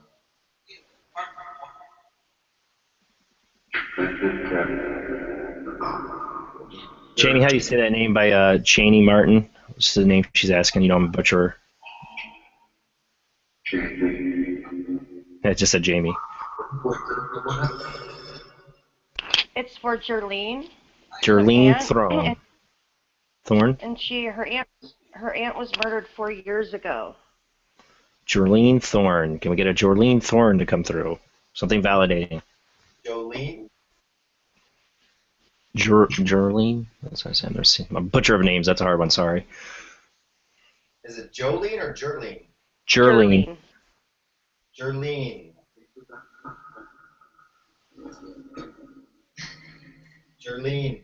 Jamie, how do you say that name by Cheney Martin? What's the name she's asking? You know, I'm a butcher. Yeah, it just said Jamie. It's for Jerlene. Jerlene Aunt, Thorne? And her aunt was murdered 4 years ago. Jerlene Thorne. Can we get a Jerlene Thorne to come through? Something validating. Jolene? Jerlene? That's what I said. I'm a butcher of names. That's a hard one. Sorry. Is it Jolene or Jerlene? Jerlene. Jerlene. Jerlene.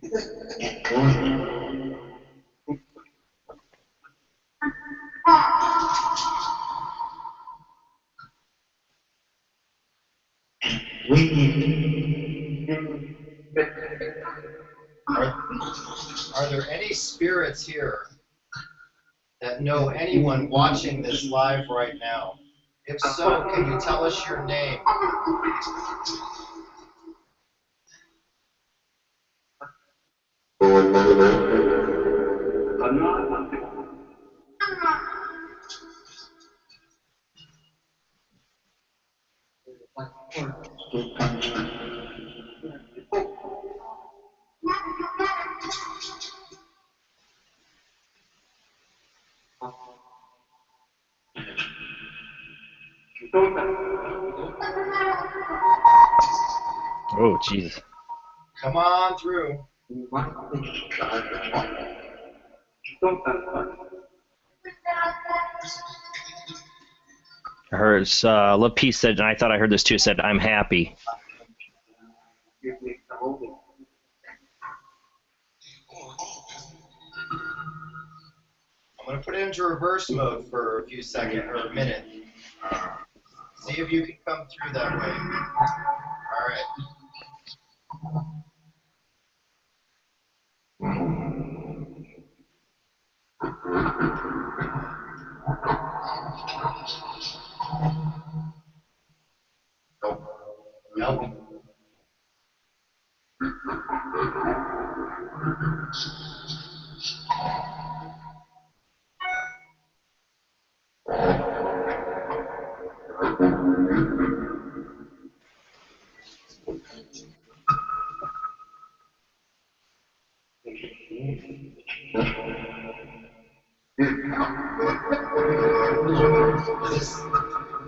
Are there any spirits here that know anyone watching this live right now? If so, can you tell us your name? Oh, jeez. Come on through. I heard Love Peace said, and I thought I heard this too, said, I'm happy. I'm going to put it into reverse mode for a few seconds, or a minute. See if you can come through that way. All right. Nope.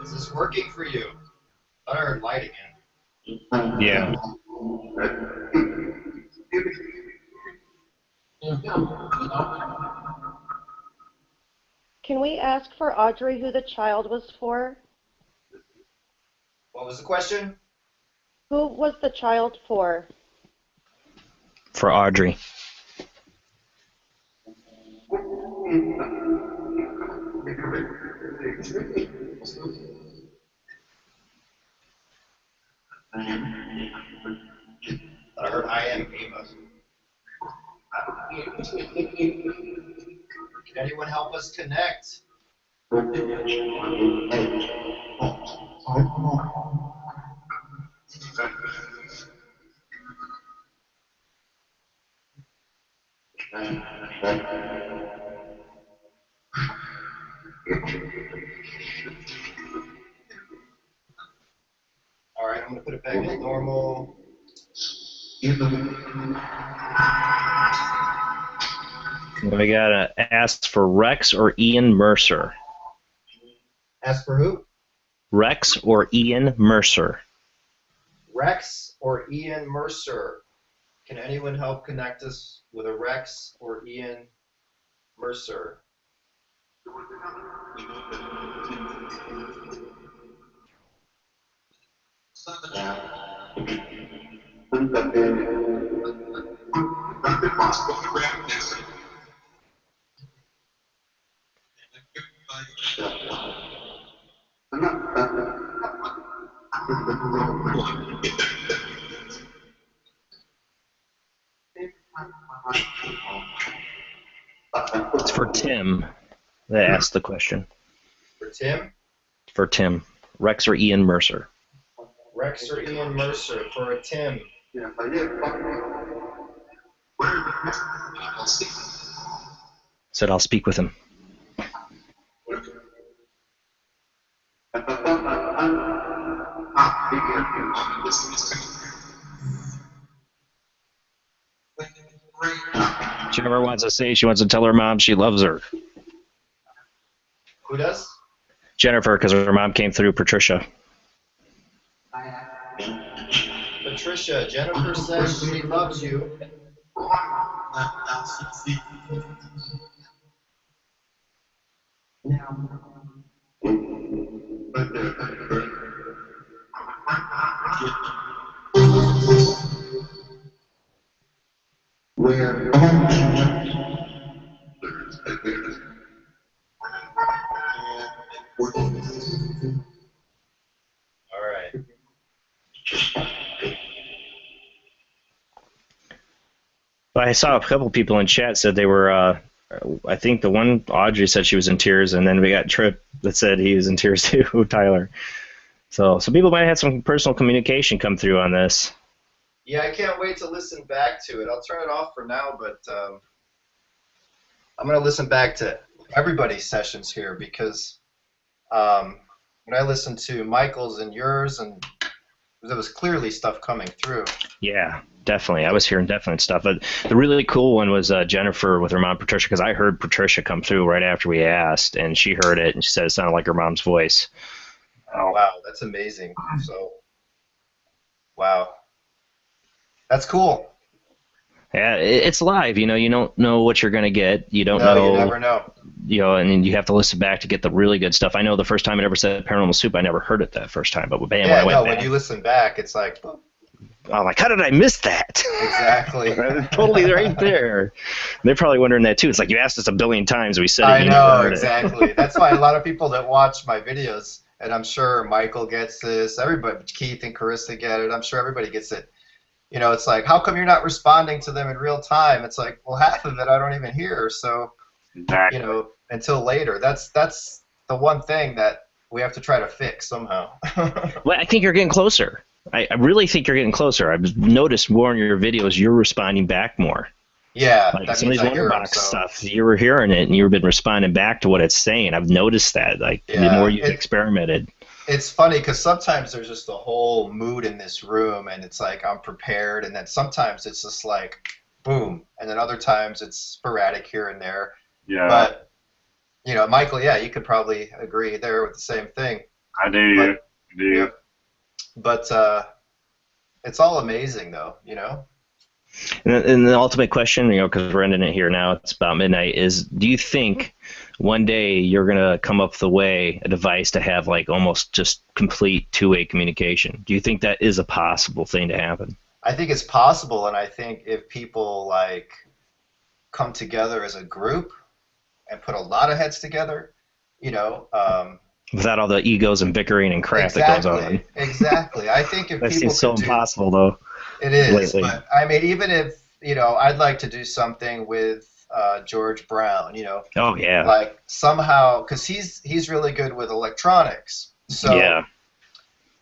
Is this working for you? I heard light again. Yeah. Can we ask for Audrey who the child was for? What was the question? Who was the child for? For Audrey. I heard I am Ava. Can anyone help us connect? All right, I'm going to put it back in normal. We gotta ask for Rex or Ian Mercer. Ask for who? Rex or Ian Mercer. Rex or Ian Mercer. Can anyone help connect us with a Rex or Ian Mercer? It's for Tim that asked the question. For Tim? For Tim. Rex or Ian Mercer? Rex or Ian Mercer for a Tim. Said I'll speak with him. Jennifer wants to say she wants to tell her mom she loves her. Who does? Jennifer, because her mom came through Patricia. Patricia, Jennifer says she loves you. All right. But I saw a couple people in chat said they were, I think the one, Audrey said she was in tears, and then we got Trip that said he was in tears too, Tyler. So some people might have had some personal communication come through on this. Yeah, I can't wait to listen back to it. I'll turn it off for now, but I'm going to listen back to everybody's sessions here because when I listened to Michael's and yours, and there was clearly stuff coming through. Yeah, definitely. I was hearing definite stuff. But the really cool one was Jennifer with her mom, Patricia, because I heard Patricia come through right after we asked, and she heard it, and she said it sounded like her mom's voice. Oh, wow, that's amazing. So, wow. That's cool. Yeah, it's live. You know, you don't know what you're going to get. You don't know. No, you never know. You know, and you have to listen back to get the really good stuff. I know the first time I ever said Paranormal Soup, I never heard it that first time. But bam, when I went back, when you listen back, it's like, oh. I'm like, how did I miss that? Exactly. Totally right there. They're probably wondering that too. It's like you asked us a billion times, we said it. I know, exactly. That's why a lot of people that watch my videos, and I'm sure Michael gets this, everybody, Keith and Carissa get it, I'm sure everybody gets it. You know, it's like, how come you're not responding to them in real time? It's like, well, half of it I don't even hear, so, exactly. You know, until later. That's the one thing that we have to try to fix somehow. Well, I think you're getting closer. I really think you're getting closer. I've noticed more in your videos, you're responding back more. Yeah, like that some of means these I hear Wonderbox them, so. stuff, you were hearing it and you've been responding back to what it's saying. I've noticed that. Like the more you've experimented. It's funny because sometimes there's just a whole mood in this room, and it's like I'm prepared, and then sometimes it's just like boom, and then other times it's sporadic here and there. Yeah. But you know, Michael, yeah, you could probably agree there with the same thing. I do. Yeah. But it's all amazing, though, you know. And the ultimate question, you know, because we're ending it here now, it's about midnight, is do you think one day you're going to come up with a device to have like almost just complete two-way communication? Do you think that is a possible thing to happen? I think it's possible, and I think if people like come together as a group and put a lot of heads together, you know. Without all the egos and bickering and crap that goes on. Exactly. I think if that people seems so could impossible, though. It is, lately. But I mean, even if, you know, I'd like to do something with George Brown, you know. Oh, yeah. Like somehow, because he's really good with electronics. So, yeah.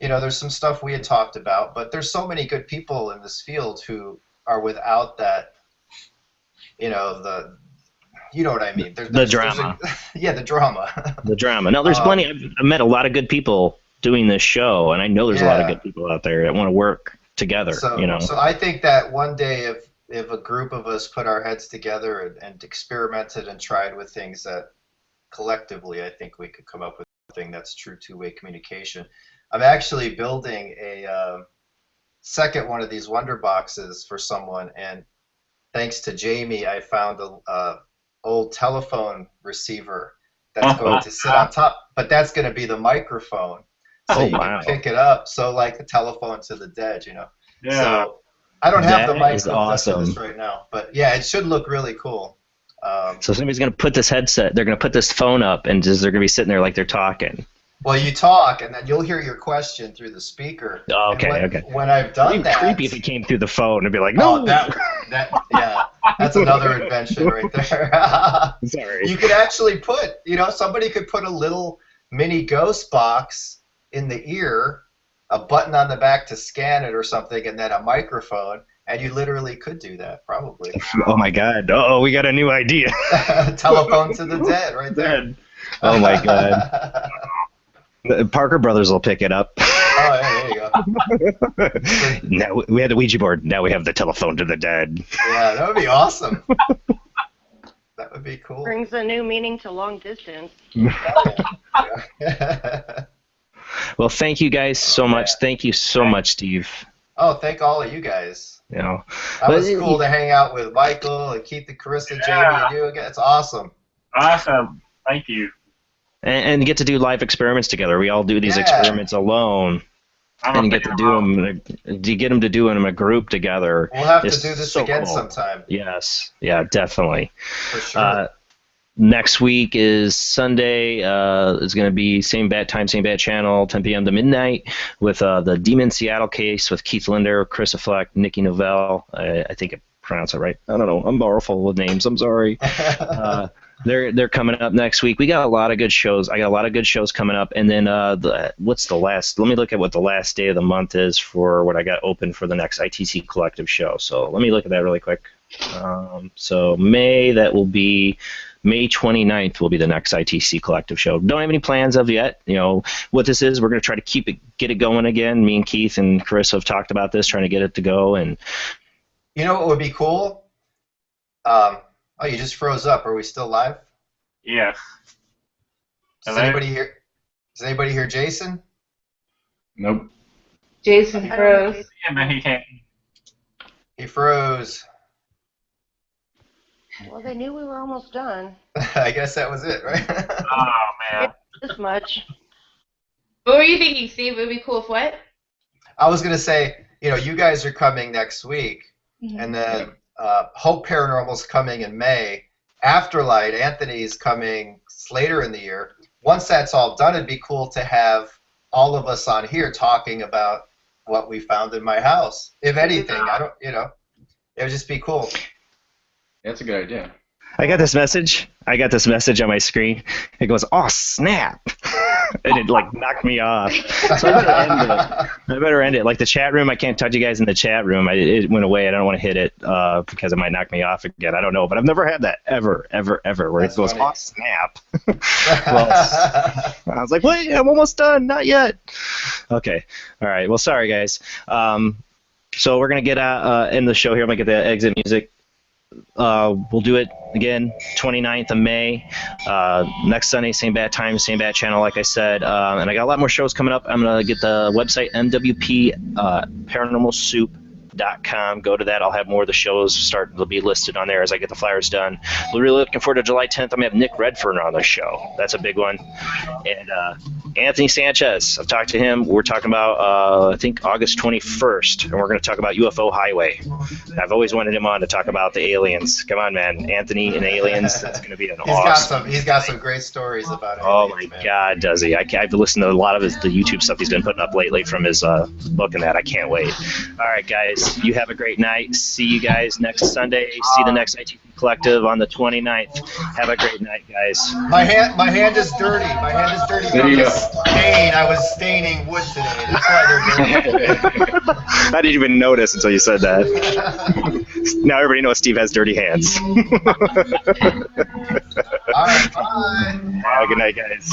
You know, there's some stuff we had talked about, but there's so many good people in this field who are without that, you know, you know what I mean. The drama. Yeah, the drama. The drama. No, there's plenty. I've met a lot of good people doing this show, and I know there's a lot of good people out there that want to work together. So, you know. So I think that one day, if a group of us put our heads together and experimented and tried with things that collectively, I think we could come up with something that's true two-way communication. I'm actually building a second one of these Wonderboxes for someone, and thanks to Jamie, I found a old telephone receiver that's going to sit on top, but that's going to be the microphone, so you can pick it up. So like the telephone to the dead, you know. Yeah. So I don't have the mic is awesome right now, but yeah, it should look really cool. So somebody's going to put this headset, they're going to put this phone up, and they're going to be sitting there like they're talking. Well, you talk, and then you'll hear your question through the speaker. Okay. When I've done It'd be that, creepy if it came through the phone and be like, no. Oh, that's another invention right there. Sorry. You could actually put, somebody could put a little mini ghost box in the ear, a button on the back to scan it or something, and then a microphone, and you literally could do that, probably. Oh my God! Oh, we got a new idea. Telephone to the dead, right there. Oh my God! The Parker Brothers will pick it up. Oh, yeah, there you go. Now we had the Ouija board. Now we have the telephone to the dead. Yeah, that would be awesome. That would be cool. Brings a new meaning to long distance. Well, thank you guys so much. Thank you so much, Steve. Oh, thank all of you guys. That was cool to hang out with Michael and Keith and Carissa, Jamie, and you again. It's awesome. Awesome. Thank you. And get to do live experiments together. We all do these experiments alone. And get to do them. You get them to do them in a group together. We'll have to do this again sometime. Yes. Yeah, definitely. For sure. Next week is Sunday. It's going to be same bat time, same bat channel, 10 p.m. to midnight, with the Demon Seattle case with Keith Linder, Carissa Fleck, Nikki Novell. I think I pronounced it right. I don't know. I'm powerful with names. I'm sorry. They're coming up next week. We got a lot of good shows. I got a lot of good shows coming up. And then what's the last? Let me look at what the last day of the month is for what I got open for the next ITC Collective show. So let me look at that really quick. So that will be May 29th will be the next ITC Collective show. Don't have any plans of yet. What this is, we're going to try to get it going again. Me and Keith and Chris have talked about this, trying to get it to go. And you know what would be cool? Oh, you just froze up. Are we still live? Yeah. Does anybody hear Jason? Nope. Jason froze. Yeah, but he can't. He froze. Well, they knew we were almost done. I guess that was it, right? Oh, man. This much. What were you thinking, Steve? It would be cool if what? I was going to say, you guys are coming next week, and then Hope Paranormal's coming in May. Afterlight, Anthony's coming later in the year. Once that's all done, it'd be cool to have all of us on here talking about what we found in my house. If anything, it would just be cool. That's a good idea. I got this message on my screen. It goes, "Oh, snap." And it knocked me off. So I better end it. Like the chat room, I can't touch you guys in the chat room. It went away. I don't want to hit it because it might knock me off again. I don't know, but I've never had that ever, where it goes, "Oh, snap." Well, I was like, "Wait, I'm almost done. Not yet." Okay. All right. Well, sorry guys. So we're gonna get end the show here. I'm gonna get the exit music. We'll do it again 29th of May, next Sunday, same bat time, same bat channel, like I said, and I got a lot more shows coming up. I'm going to get the website MWP Paranormal Soup com. Go to that. I'll have more of the shows they'll be listed on there as I get the flyers done. We're really looking forward to July 10th. I'm going to have Nick Redfern on the show. That's a big one. And Anthony Sanchez, I've talked to him. We're talking about, I think, August 21st, and we're going to talk about UFO Highway. I've always wanted him on to talk about the aliens. Come on, man. Anthony and aliens, that's going to be awesome. He's got some great stories about it. Oh, my God, does he? I've listened to a lot of the YouTube stuff he's been putting up lately from his book and that. I can't wait. All right, guys, you have a great night. See you guys next Sunday. See the next ITC Collective on the 29th. Have a great night, guys. My hand is dirty. My hand is dirty from the stain. I was staining wood today. That's why they're dirty. I didn't even notice until you said that. Now everybody knows Steve has dirty hands. All right, bye. Have a good night, guys.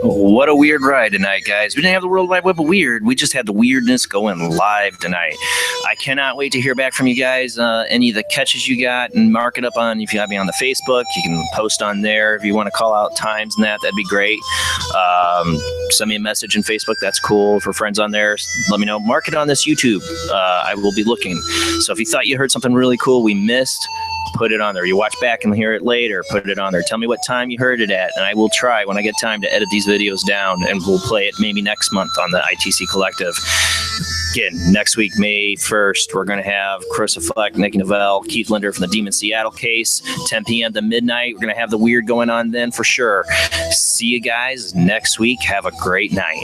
What a weird ride tonight, guys. We didn't have the World Wide Web of weird. We just had the weirdness going live tonight. I cannot wait to hear back from you guys. Any of the catches you got, and mark it up on, if you have me on the Facebook, you can post on there. If you want to call out times and that'd be great. Send me a message in Facebook. That's cool. For friends on there, let me know. Mark it on this YouTube. I will be looking. So if you thought you heard something really cool we missed, put it on there. You watch back and hear it later, put it on there. Tell me what time you heard it at, and I will try when I get time to edit these videos down, and we'll play it maybe next month on the ITC Collective. Again, next week, May 1st, we're going to have Carissa Fleck, Nikki Novell, Keith Linder from the Demon Seattle case, 10 p.m. to midnight. We're going to have the weird going on then for sure. See you guys next week. Have a great night.